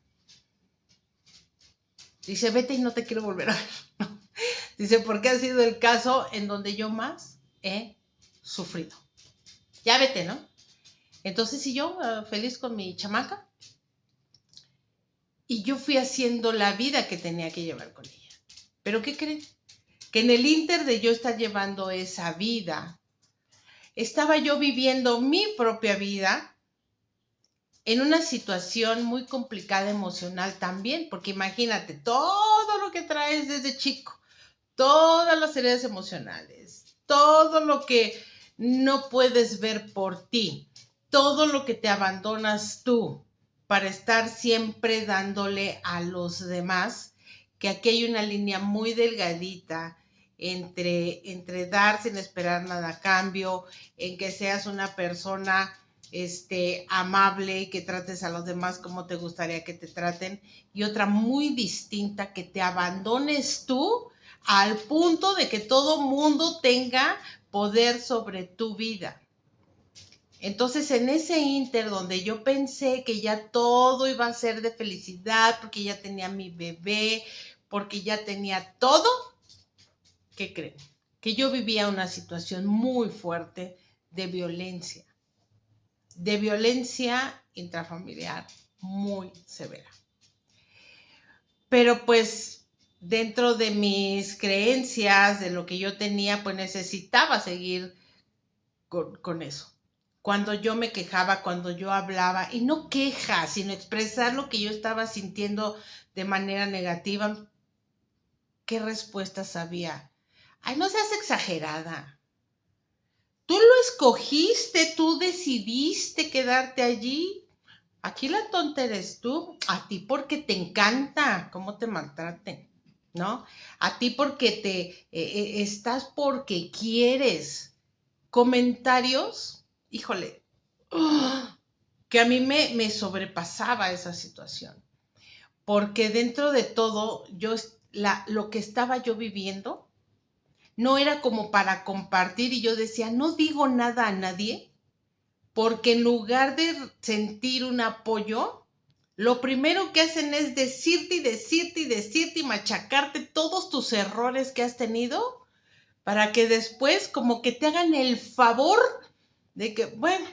Dice, vete y no te quiero volver a ver. Dice, porque ha sido el caso en donde yo más he sufrido. Ya vete, ¿no? Entonces, y yo feliz con mi chamaca. Y yo fui haciendo la vida que tenía que llevar con ella. ¿Pero qué creen? Que en el ínter de yo estar llevando esa vida, estaba yo viviendo mi propia vida en una situación muy complicada emocional también, porque imagínate, todo lo que traes desde chico, todas las heridas emocionales, todo lo que no puedes ver por ti, todo lo que te abandonas tú para estar siempre dándole a los demás, que aquí hay una línea muy delgadita entre dar sin esperar nada a cambio, en que seas una persona amable, que trates a los demás como te gustaría que te traten, y otra muy distinta, que te abandones tú al punto de que todo mundo tenga poder sobre tu vida. Entonces, en ese ínter donde yo pensé que ya todo iba a ser de felicidad, porque ya tenía mi bebé, porque ya tenía todo, ¿qué creen? Que yo vivía una situación muy fuerte de violencia intrafamiliar muy severa. Pero pues dentro de mis creencias, de lo que yo tenía, pues necesitaba seguir con eso. Cuando yo me quejaba, cuando yo hablaba, y no queja, sino expresar lo que yo estaba sintiendo de manera negativa, ¿qué respuestas había? Ay, no seas exagerada. Tú lo escogiste, tú decidiste quedarte allí. Aquí la tonta eres tú, a ti porque te encanta cómo te maltraten, ¿no? A ti porque estás porque quieres. comentarios, híjole, que a mí me sobrepasaba esa situación, porque dentro de todo, lo que estaba yo viviendo no era como para compartir y yo decía, no digo nada a nadie, porque en lugar de sentir un apoyo, lo primero que hacen es decirte y decirte y decirte y machacarte todos tus errores que has tenido para que después como que te hagan el favor de que, bueno,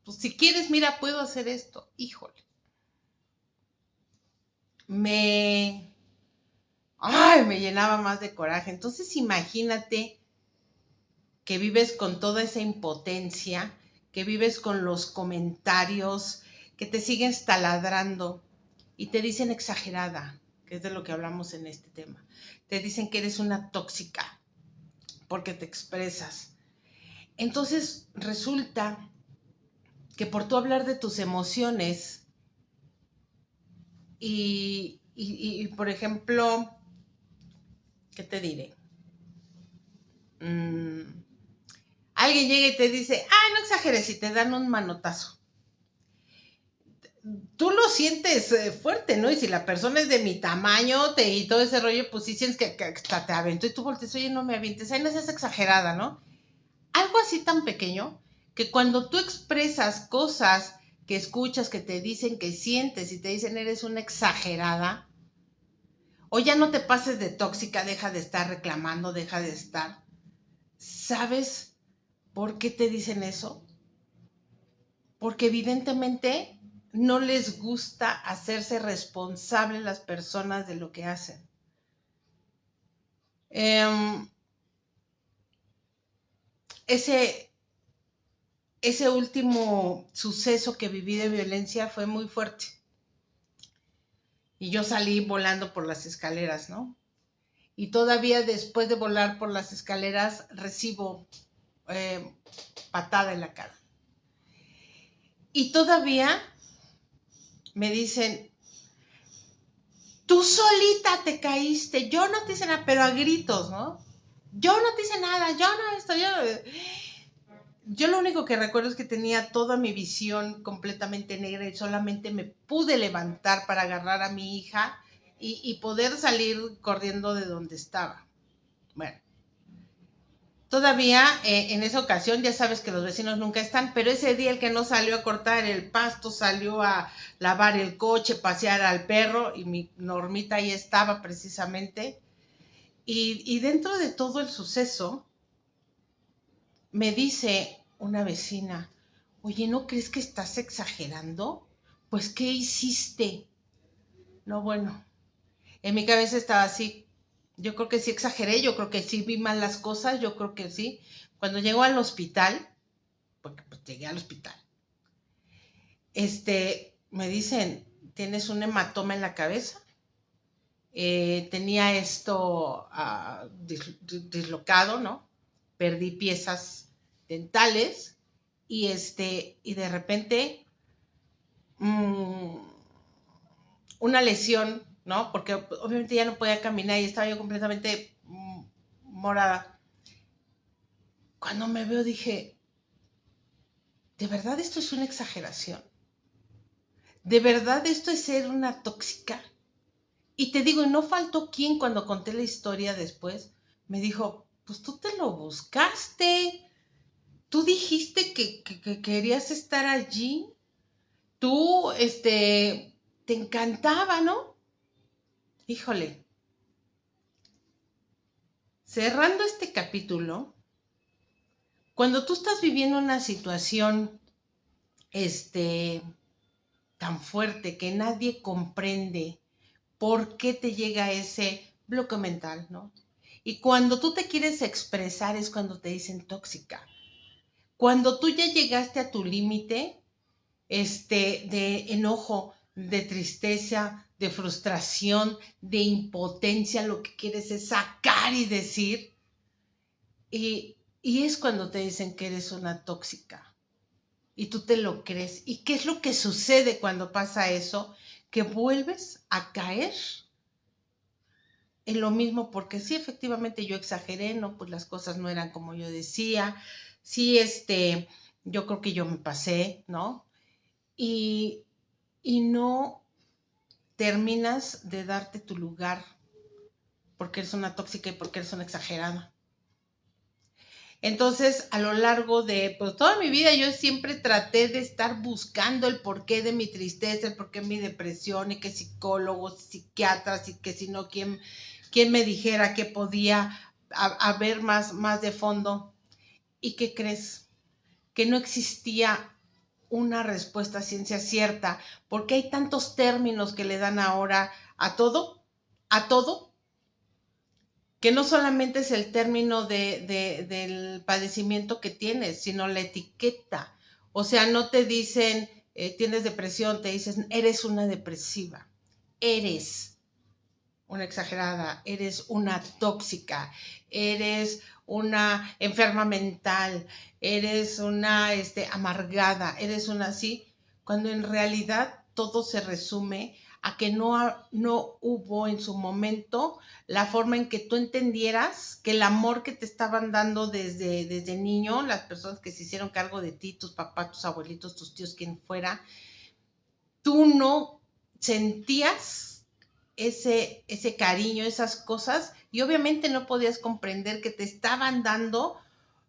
pues si quieres, mira, puedo hacer esto. Híjole. Me, me llenaba más de coraje. Entonces imagínate que vives con toda esa impotencia, que vives con los comentarios, que te siguen taladrando y te dicen exagerada, que es de lo que hablamos en este tema. Te dicen que eres una tóxica porque te expresas. Entonces resulta que por tú hablar de tus emociones por ejemplo, ¿qué te diré? Alguien llega y te dice, no exageres, y te dan un manotazo. Tú lo sientes fuerte, ¿no? Y si la persona es de mi tamaño y todo ese rollo, pues sí sientes que hasta te aventó y tú volteas, oye, no me avientes, no seas exagerada, ¿no? Algo así tan pequeño que cuando tú expresas cosas que escuchas, que te dicen, que sientes y te dicen eres una exagerada, o ya no te pases de tóxica, deja de estar reclamando, deja de estar. ¿Sabes por qué te dicen eso? Porque evidentemente no les gusta hacerse responsables las personas de lo que hacen. Ese último suceso que viví de violencia fue muy fuerte. Y yo salí volando por las escaleras, ¿no? Y todavía después de volar por las escaleras recibo patada en la cara. Y todavía me dicen, tú solita te caíste, yo no te hice nada, pero a gritos, ¿no? Yo no te hice nada, yo no esto, yo lo único que recuerdo es que tenía toda mi visión completamente negra y solamente me pude levantar para agarrar a mi hija y poder salir corriendo de donde estaba. Bueno, todavía en esa ocasión, ya sabes que los vecinos nunca están, pero ese día el que no salió a cortar el pasto, salió a lavar el coche, pasear al perro y mi Normita ahí estaba precisamente. Y dentro de todo el suceso, me dice una vecina, oye, ¿no crees que estás exagerando? Pues, ¿qué hiciste? No, bueno, en mi cabeza estaba así. Yo creo que sí exageré, yo creo que sí vi mal las cosas, yo creo que sí. Cuando llego al hospital, porque pues llegué al hospital, me dicen, tienes un hematoma en la cabeza. Tenía esto dislocado, ¿no? Perdí piezas dentales y de repente mmm, una lesión, ¿no? Porque obviamente ya no podía caminar y estaba yo completamente morada. Cuando me veo dije, ¿de verdad esto es una exageración? ¿De verdad esto es ser una tóxica? Y te digo, y no faltó quien cuando conté la historia después me dijo, pues tú te lo buscaste, tú dijiste que querías estar allí, tú, te encantaba, ¿no? Híjole, cerrando este capítulo, cuando tú estás viviendo una situación, tan fuerte que nadie comprende por qué te llega ese bloqueo mental, ¿no? Y cuando tú te quieres expresar es cuando te dicen tóxica. Cuando tú ya llegaste a tu límite, de enojo, de tristeza, de frustración, de impotencia, lo que quieres es sacar y decir, y es cuando te dicen que eres una tóxica. Y tú te lo crees. ¿Y qué es lo que sucede cuando pasa eso? Que vuelves a caer en lo mismo, porque sí, efectivamente yo exageré, no, pues las cosas no eran como yo decía, sí, yo creo que yo me pasé, ¿no? Y, y no terminas de darte tu lugar porque eres una tóxica y porque eres una exagerada. Entonces, a lo largo de pues, toda mi vida, yo siempre traté de estar buscando el porqué de mi tristeza, el porqué de mi depresión, y que psicólogos, psiquiatras, y que si no, quién me dijera que podía haber más de fondo. ¿Y qué crees? Que no existía una respuesta a ciencia cierta, porque hay tantos términos que le dan ahora a todo, que no solamente es el término del padecimiento que tienes, sino la etiqueta. O sea, no te dicen, tienes depresión, te dicen, eres una depresiva, eres una exagerada, eres una tóxica, eres una enferma mental, eres una amargada, eres una así, cuando en realidad todo se resume a que no hubo en su momento la forma en que tú entendieras que el amor que te estaban dando desde niño, las personas que se hicieron cargo de ti, tus papás, tus abuelitos, tus tíos, quien fuera, tú no sentías ese cariño, esas cosas, y obviamente no podías comprender que te estaban dando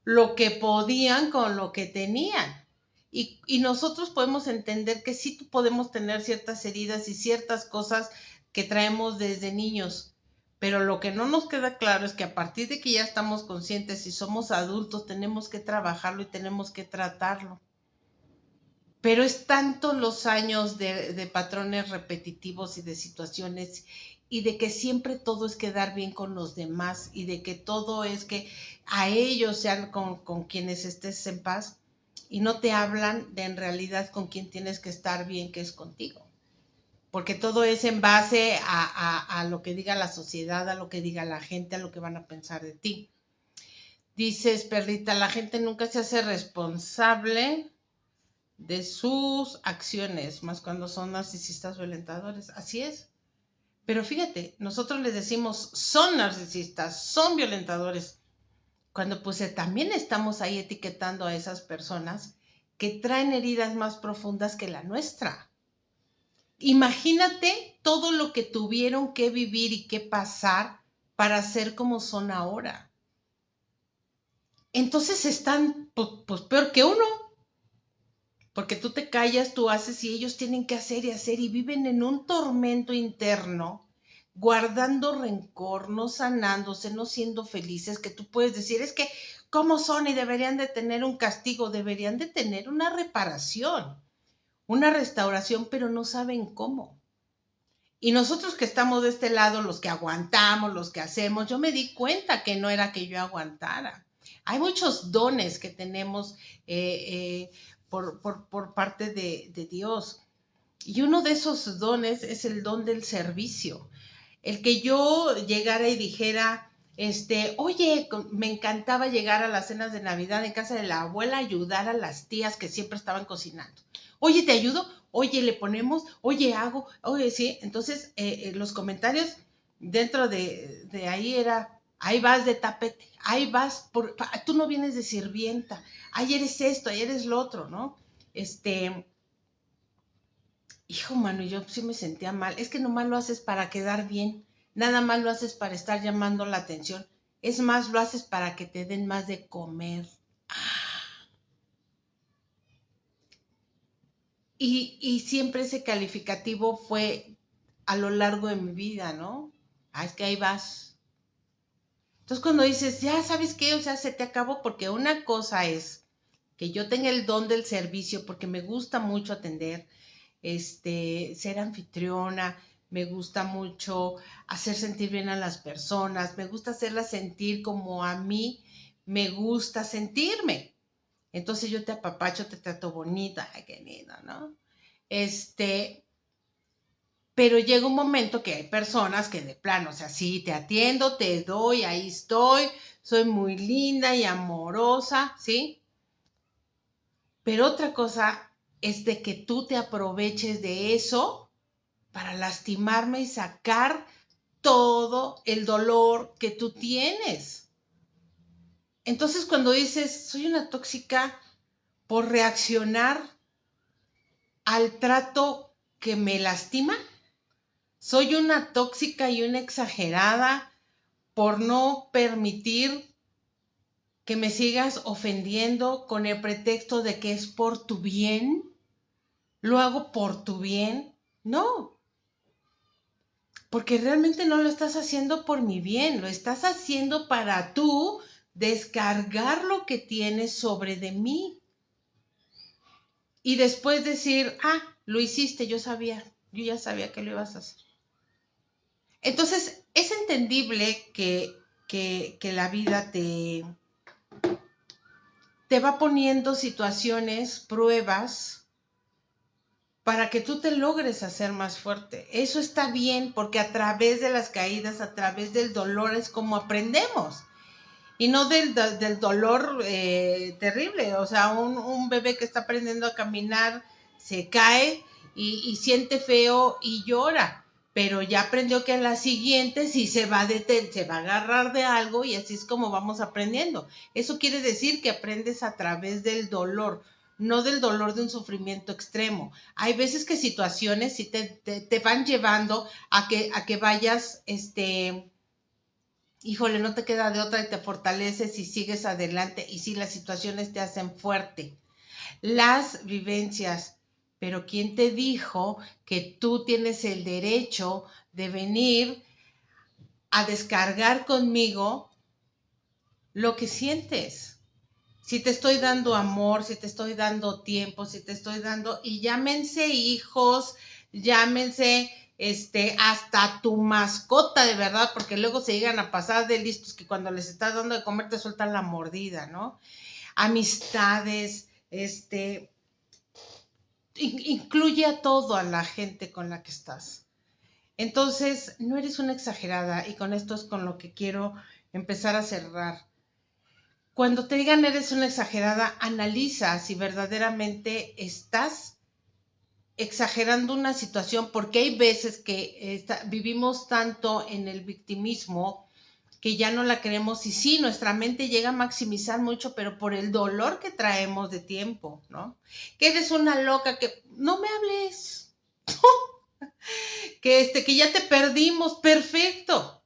lo que podían con lo que tenían. Y nosotros podemos entender que sí podemos tener ciertas heridas y ciertas cosas que traemos desde niños, pero lo que no nos queda claro es que a partir de que ya estamos conscientes y somos adultos, tenemos que trabajarlo y tenemos que tratarlo. Pero es tanto los años de patrones repetitivos y de situaciones y de que siempre todo es quedar bien con los demás y de que todo es que a ellos sean con quienes estés en paz y no te hablan de en realidad con quien tienes que estar bien, que es contigo. Porque todo es en base a lo que diga la sociedad, a lo que diga la gente, a lo que van a pensar de ti. Dices, Perlita, la gente nunca se hace responsable de sus acciones, más cuando son narcisistas violentadores. Así es. Pero fíjate, nosotros les decimos son narcisistas, son violentadores, cuando pues también estamos ahí etiquetando a esas personas que traen heridas más profundas que la nuestra. Imagínate todo lo que tuvieron que vivir y que pasar para ser como son ahora. Entonces están pues peor que uno. Porque tú te callas, tú haces y ellos tienen que hacer y hacer y viven en un tormento interno, guardando rencor, no sanándose, no siendo felices, que tú puedes decir, es que, ¿cómo son? Y deberían de tener un castigo, deberían de tener una reparación, una restauración, pero no saben cómo. Y nosotros que estamos de este lado, los que aguantamos, los que hacemos, yo me di cuenta que no era que yo aguantara. Hay muchos dones que tenemos por parte de Dios. Y uno de esos dones es el don del servicio. El que yo llegara y dijera, oye, me encantaba llegar a las cenas de Navidad en casa de la abuela, ayudar a las tías que siempre estaban cocinando. Oye, ¿te ayudo? Oye, le ponemos, oye, hago, oye, sí. Entonces, los comentarios dentro de ahí era, ahí vas de tapete, ahí vas, tú no vienes de sirvienta, ahí eres esto, ahí eres lo otro, ¿no? Hijo, mano, yo sí me sentía mal. Es que nomás lo haces para quedar bien. Nada más lo haces para estar llamando la atención. Es más, lo haces para que te den más de comer. Y siempre ese calificativo fue a lo largo de mi vida, ¿no? Ah, es que ahí vas. Entonces cuando dices, ya sabes qué, o sea, se te acabó, porque una cosa es que yo tenga el don del servicio, porque me gusta mucho atender, ser anfitriona, me gusta mucho hacer sentir bien a las personas, me gusta hacerlas sentir como a mí me gusta sentirme. Entonces yo te apapacho, te trato bonita, ay, qué lindo, ¿no? Pero llega un momento que hay personas que de plano, o sea, sí, te atiendo, te doy, ahí estoy, soy muy linda y amorosa, ¿sí? Pero otra cosa es de que tú te aproveches de eso para lastimarme y sacar todo el dolor que tú tienes. Entonces cuando dices, soy una tóxica por reaccionar al trato que me lastima, soy una tóxica y una exagerada por no permitir que me sigas ofendiendo con el pretexto de que es por tu bien, lo hago por tu bien. No, porque realmente no lo estás haciendo por mi bien, lo estás haciendo para tú descargar lo que tienes sobre de mí. Y después decir, lo hiciste, yo ya sabía que lo ibas a hacer. Entonces, es entendible que la vida te va poniendo situaciones, pruebas, para que tú te logres hacer más fuerte. Eso está bien, porque a través de las caídas, a través del dolor es como aprendemos. Y no del dolor terrible. O sea, un bebé que está aprendiendo a caminar se cae y siente feo y llora. Pero ya aprendió que a la siguiente sí se va a agarrar de algo y así es como vamos aprendiendo. Eso quiere decir que aprendes a través del dolor, no del dolor de un sufrimiento extremo. Hay veces que situaciones sí te van llevando a que vayas, híjole, no te queda de otra y te fortaleces y sigues adelante y si las situaciones te hacen fuerte. Las vivencias, pero ¿quién te dijo que tú tienes el derecho de venir a descargar conmigo lo que sientes? Si te estoy dando amor, si te estoy dando tiempo, si te estoy dando, y llámense hijos, llámense hasta tu mascota de verdad, porque luego se llegan a pasar de listos que cuando les estás dando de comer te sueltan la mordida, ¿no? Amistades, incluye a todo a la gente con la que estás. Entonces, no eres una exagerada y con esto es con lo que quiero empezar a cerrar. Cuando te digan eres una exagerada, analiza si verdaderamente estás exagerando una situación, porque hay veces que vivimos tanto en el victimismo que ya no la queremos y sí, nuestra mente llega a maximizar mucho, pero por el dolor que traemos de tiempo, ¿no? Que eres una loca, que no me hables, que ya te perdimos, perfecto.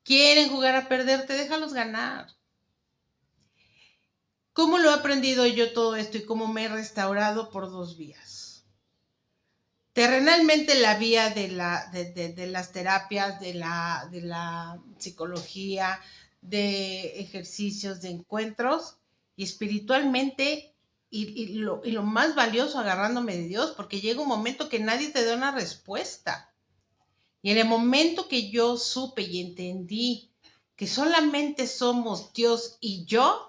Quieren jugar a perderte, déjalos ganar. ¿Cómo lo he aprendido yo todo esto y cómo me he restaurado? Por 2 vías. Terrenalmente la vía de las terapias, de la psicología, de ejercicios, de encuentros, y espiritualmente, y lo más valioso, agarrándome de Dios, porque llega un momento que nadie te da una respuesta. Y en el momento que yo supe y entendí que solamente somos Dios y yo,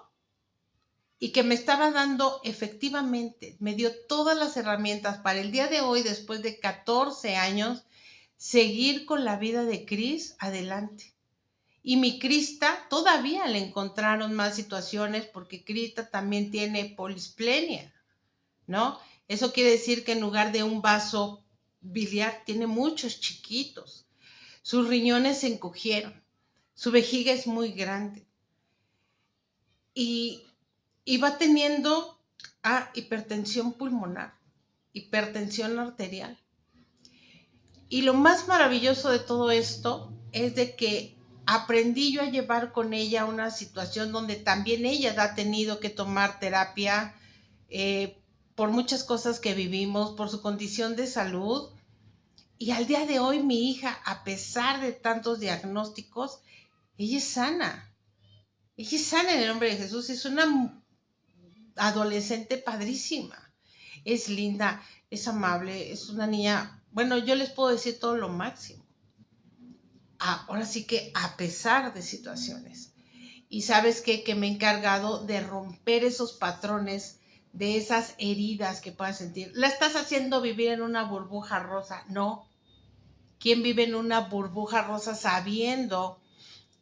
y que me estaba dando efectivamente, me dio todas las herramientas para el día de hoy, después de 14 años, seguir con la vida de Cris adelante. Y mi Crista todavía le encontraron más situaciones porque Crista también tiene polisplenia, ¿no? Eso quiere decir que en lugar de un vaso biliar tiene muchos chiquitos. Sus riñones se encogieron, su vejiga es muy grande. Y va teniendo hipertensión pulmonar, hipertensión arterial. Y lo más maravilloso de todo esto es de que aprendí yo a llevar con ella una situación donde también ella ha tenido que tomar terapia por muchas cosas que vivimos, por su condición de salud. Y al día de hoy mi hija, a pesar de tantos diagnósticos, ella es sana. Ella es sana en el nombre de Jesús. Es una adolescente padrísima. Es linda, es amable, es una niña, bueno, yo les puedo decir todo lo máximo. Ahora sí que a pesar de situaciones. Y sabes qué, que me he encargado de romper esos patrones, de esas heridas que puedas sentir. ¿La estás haciendo vivir en una burbuja rosa? No. ¿Quién vive en una burbuja rosa sabiendo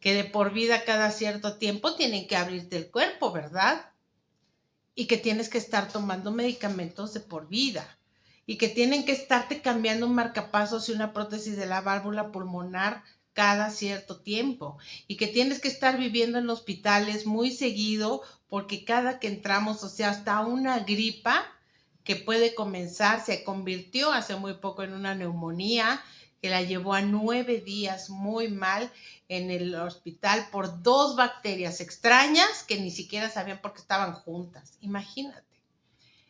que de por vida cada cierto tiempo tienen que abrirte el cuerpo, verdad? Y que tienes que estar tomando medicamentos de por vida y que tienen que estarte cambiando un marcapasos y una prótesis de la válvula pulmonar cada cierto tiempo y que tienes que estar viviendo en hospitales muy seguido porque cada que entramos, o sea, hasta una gripa que puede comenzar, se convirtió hace muy poco en una neumonía que la llevó a 9 días muy mal en el hospital por 2 bacterias extrañas que ni siquiera sabían por qué estaban juntas. Imagínate.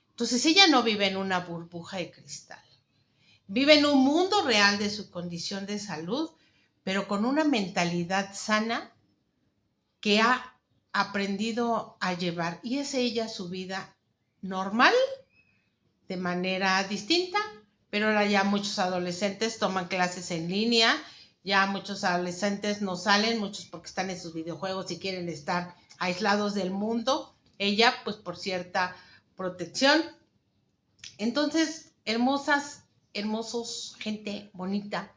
Entonces ella no vive en una burbuja de cristal. Vive en un mundo real de su condición de salud, pero con una mentalidad sana que ha aprendido a llevar. Y es ella su vida normal, de manera distinta, pero ahora ya muchos adolescentes toman clases en línea, ya muchos adolescentes no salen, muchos porque están en sus videojuegos y quieren estar aislados del mundo. Ella, pues por cierta protección. Entonces, hermosas, hermosos, gente bonita,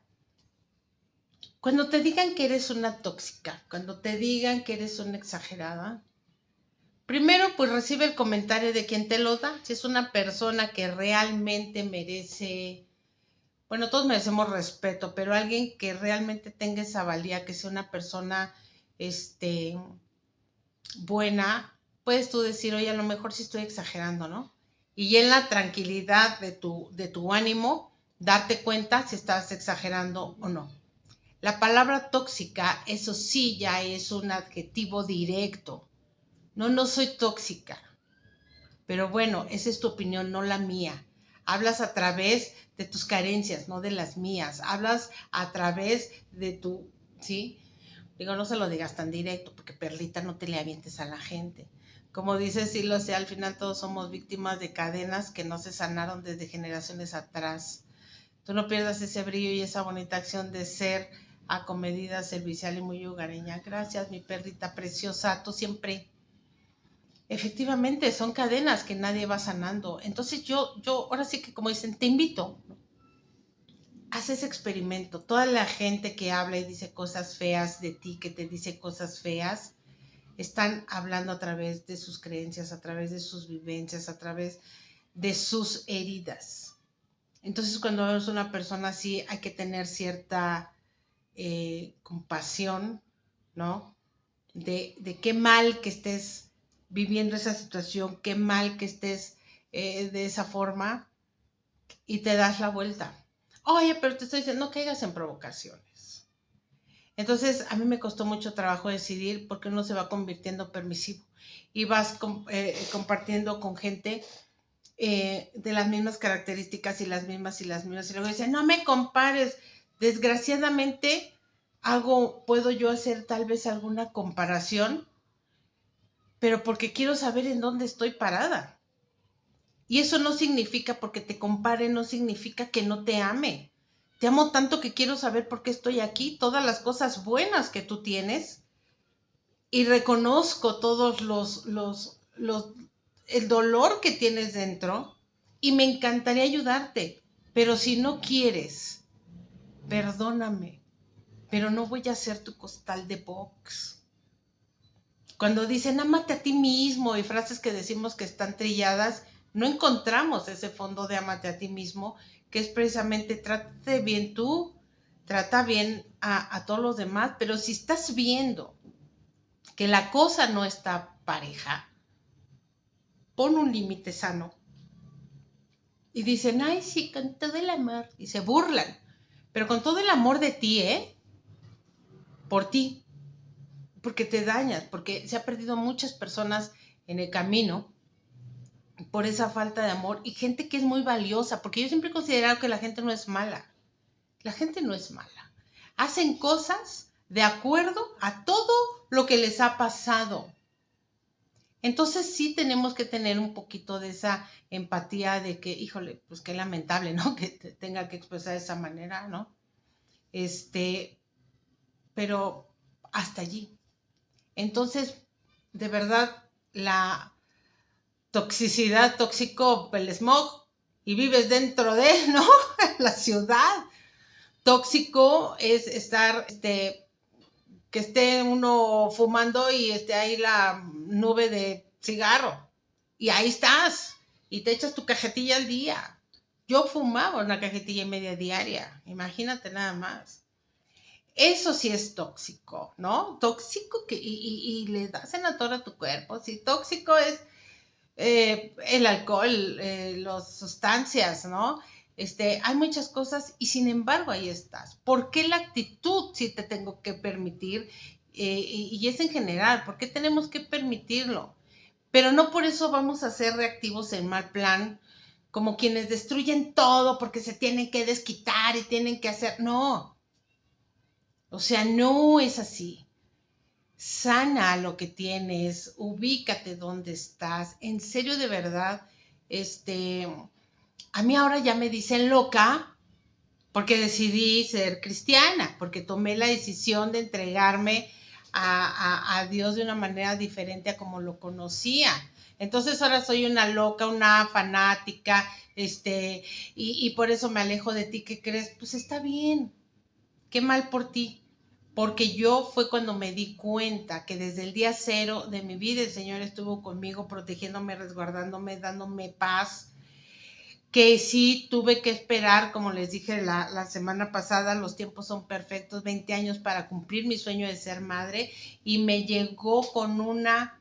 cuando te digan que eres una tóxica, cuando te digan que eres una exagerada, primero pues recibe el comentario de quien te lo da. Si es una persona que realmente merece, bueno, todos merecemos respeto, pero alguien que realmente tenga esa valía, que sea una persona buena, puedes tú decir, oye, a lo mejor sí estoy exagerando, ¿no? Y en la tranquilidad de tu ánimo, darte cuenta si estás exagerando o no. La palabra tóxica, eso sí ya es un adjetivo directo. No, no soy tóxica. Pero bueno, esa es tu opinión, no la mía. Hablas a través de tus carencias, no de las mías. Hablas a través de tu, ¿sí? Digo, no se lo digas tan directo, porque perlita, no te le avientes a la gente. Como dice Silo, sea, al final todos somos víctimas de cadenas que no se sanaron desde generaciones atrás. Tú no pierdas ese brillo y esa bonita acción de ser acomedida, servicial y muy hogareña. Gracias, mi perrita preciosa. Tú siempre, efectivamente, son cadenas que nadie va sanando. Entonces ahora sí que como dicen, te invito. Haz ese experimento. Toda la gente que habla y dice cosas feas de ti, que te dice cosas feas, están hablando a través de sus creencias, a través de sus vivencias, a través de sus heridas. Entonces, cuando eres una persona así, hay que tener cierta compasión, ¿no? De qué mal que estés viviendo esa situación, qué mal que estés de esa forma y te das la vuelta. Oye, pero te estoy diciendo, no caigas en provocaciones. Entonces, a mí me costó mucho trabajo decidir porque uno se va convirtiendo permisivo y vas compartiendo con gente de las mismas características y las mismas y las mismas. Y luego dicen, no me compares. Desgraciadamente, puedo yo hacer tal vez alguna comparación, pero porque quiero saber en dónde estoy parada. Y eso no significa, porque te compare, no significa que no te ame. Te amo tanto que quiero saber por qué estoy aquí, todas las cosas buenas que tú tienes, y reconozco todos el dolor que tienes dentro, y me encantaría ayudarte, pero si no quieres, perdóname, pero no voy a ser tu costal de box. Cuando dicen ámate a ti mismo y frases que decimos que están trilladas, no encontramos ese fondo de ámate a ti mismo, que es precisamente trate bien tú, trata bien a todos los demás, pero si estás viendo que la cosa no está pareja, pon un límite sano. Y dicen, ay, sí, con todo el amor, y se burlan, pero con todo el amor de ti, por ti, porque te dañas, porque se ha perdido muchas personas en el camino por esa falta de amor y gente que es muy valiosa, porque yo siempre he considerado que la gente no es mala. La gente no es mala. Hacen cosas de acuerdo a todo lo que les ha pasado. Entonces sí tenemos que tener un poquito de esa empatía de que, híjole, pues qué lamentable, ¿no? Que te tenga que expresar de esa manera, ¿no? Pero hasta allí. Entonces, de verdad, la toxicidad, tóxico, el smog, y vives dentro de, ¿no? La ciudad. Tóxico es estar, que esté uno fumando y esté ahí la nube de cigarro. Y ahí estás. Y te echas tu cajetilla al día. Yo fumaba una cajetilla y media diaria. Imagínate nada más. Eso sí es tóxico, ¿no? Tóxico y le das en la torre a tu cuerpo. Sí, tóxico es el alcohol, las sustancias, ¿no? Hay muchas cosas y sin embargo ahí estás. ¿Por qué la actitud sí te tengo que permitir? Y es en general, ¿por qué tenemos que permitirlo? Pero no por eso vamos a ser reactivos en mal plan, como quienes destruyen todo porque se tienen que desquitar y tienen que hacer. No, o sea, no es así. Sana lo que tienes, ubícate donde estás. En serio, de verdad, a mí ahora ya me dicen loca porque decidí ser cristiana, porque tomé la decisión de entregarme a Dios de una manera diferente a como lo conocía. Entonces ahora soy una loca, una fanática, y por eso me alejo de ti. ¿Qué crees? Pues está bien, qué mal por ti, porque yo fue cuando me di cuenta que desde el día cero de mi vida el Señor estuvo conmigo, protegiéndome, resguardándome, dándome paz, que sí tuve que esperar, como les dije la semana pasada, los tiempos son perfectos, 20 años para cumplir mi sueño de ser madre, y me llegó con una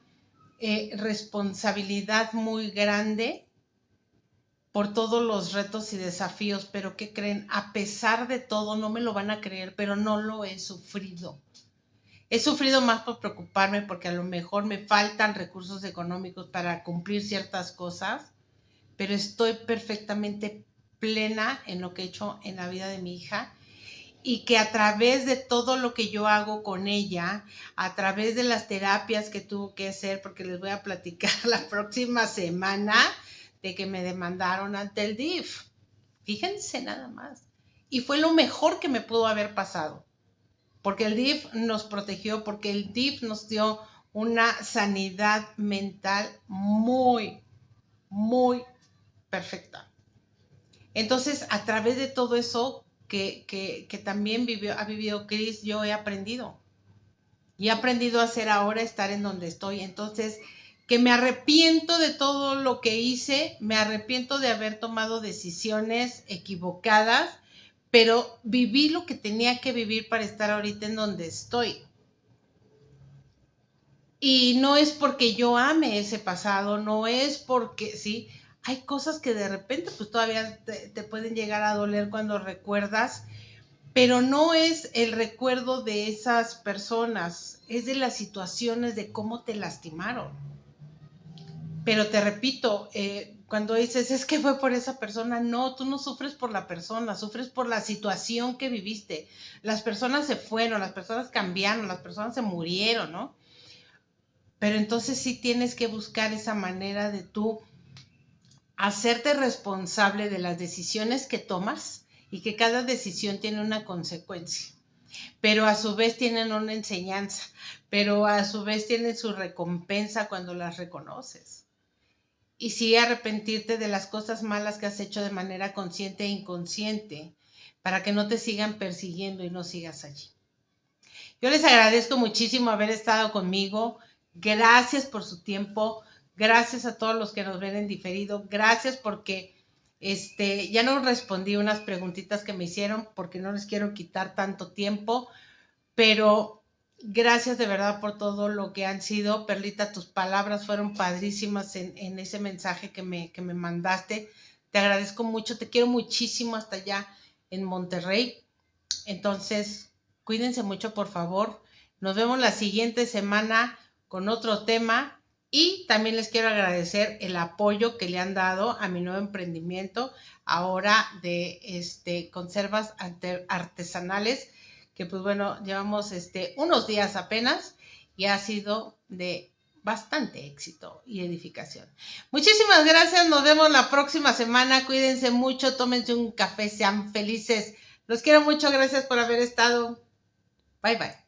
responsabilidad muy grande por todos los retos y desafíos, pero ¿qué creen? A pesar de todo, no me lo van a creer, pero no lo he sufrido. He sufrido más por preocuparme porque a lo mejor me faltan recursos económicos para cumplir ciertas cosas, pero estoy perfectamente plena en lo que he hecho en la vida de mi hija y que a través de todo lo que yo hago con ella, a través de las terapias que tuvo que hacer, porque les voy a platicar la próxima semana de que me demandaron ante el DIF. Fíjense nada más. Y fue lo mejor que me pudo haber pasado, porque el DIF nos protegió, porque el DIF nos dio una sanidad mental muy, muy perfecta. Entonces, a través de todo eso que también ha vivido Cris, yo he aprendido. Y he aprendido a hacer ahora, estar en donde estoy. Entonces, que me arrepiento de todo lo que hice, me arrepiento de haber tomado decisiones equivocadas, pero viví lo que tenía que vivir para estar ahorita en donde estoy. Y no es porque yo ame ese pasado, no es porque, sí, hay cosas que de repente pues todavía te pueden llegar a doler cuando recuerdas, pero no es el recuerdo de esas personas, es de las situaciones de cómo te lastimaron. Pero te repito, cuando dices, es que fue por esa persona, no, tú no sufres por la persona, sufres por la situación que viviste. Las personas se fueron, las personas cambiaron, las personas se murieron, ¿no? Pero entonces sí tienes que buscar esa manera de tú hacerte responsable de las decisiones que tomas y que cada decisión tiene una consecuencia, pero a su vez tienen una enseñanza, pero a su vez tienen su recompensa cuando las reconoces. Y sí arrepentirte de las cosas malas que has hecho de manera consciente e inconsciente para que no te sigan persiguiendo y no sigas allí. Yo les agradezco muchísimo haber estado conmigo. Gracias por su tiempo. Gracias a todos los que nos ven en diferido. Gracias porque ya no respondí unas preguntitas que me hicieron porque no les quiero quitar tanto tiempo, pero gracias de verdad por todo lo que han sido. Perlita, tus palabras fueron padrísimas en ese mensaje que me mandaste. Te agradezco mucho, te quiero muchísimo hasta allá en Monterrey. Entonces, cuídense mucho, por favor. Nos vemos la siguiente semana con otro tema y también les quiero agradecer el apoyo que le han dado a mi nuevo emprendimiento ahora de conservas artesanales, que pues bueno, llevamos unos días apenas y ha sido de bastante éxito y edificación. Muchísimas gracias, nos vemos la próxima semana, cuídense mucho, tómense un café, sean felices. Los quiero mucho, gracias por haber estado. Bye bye.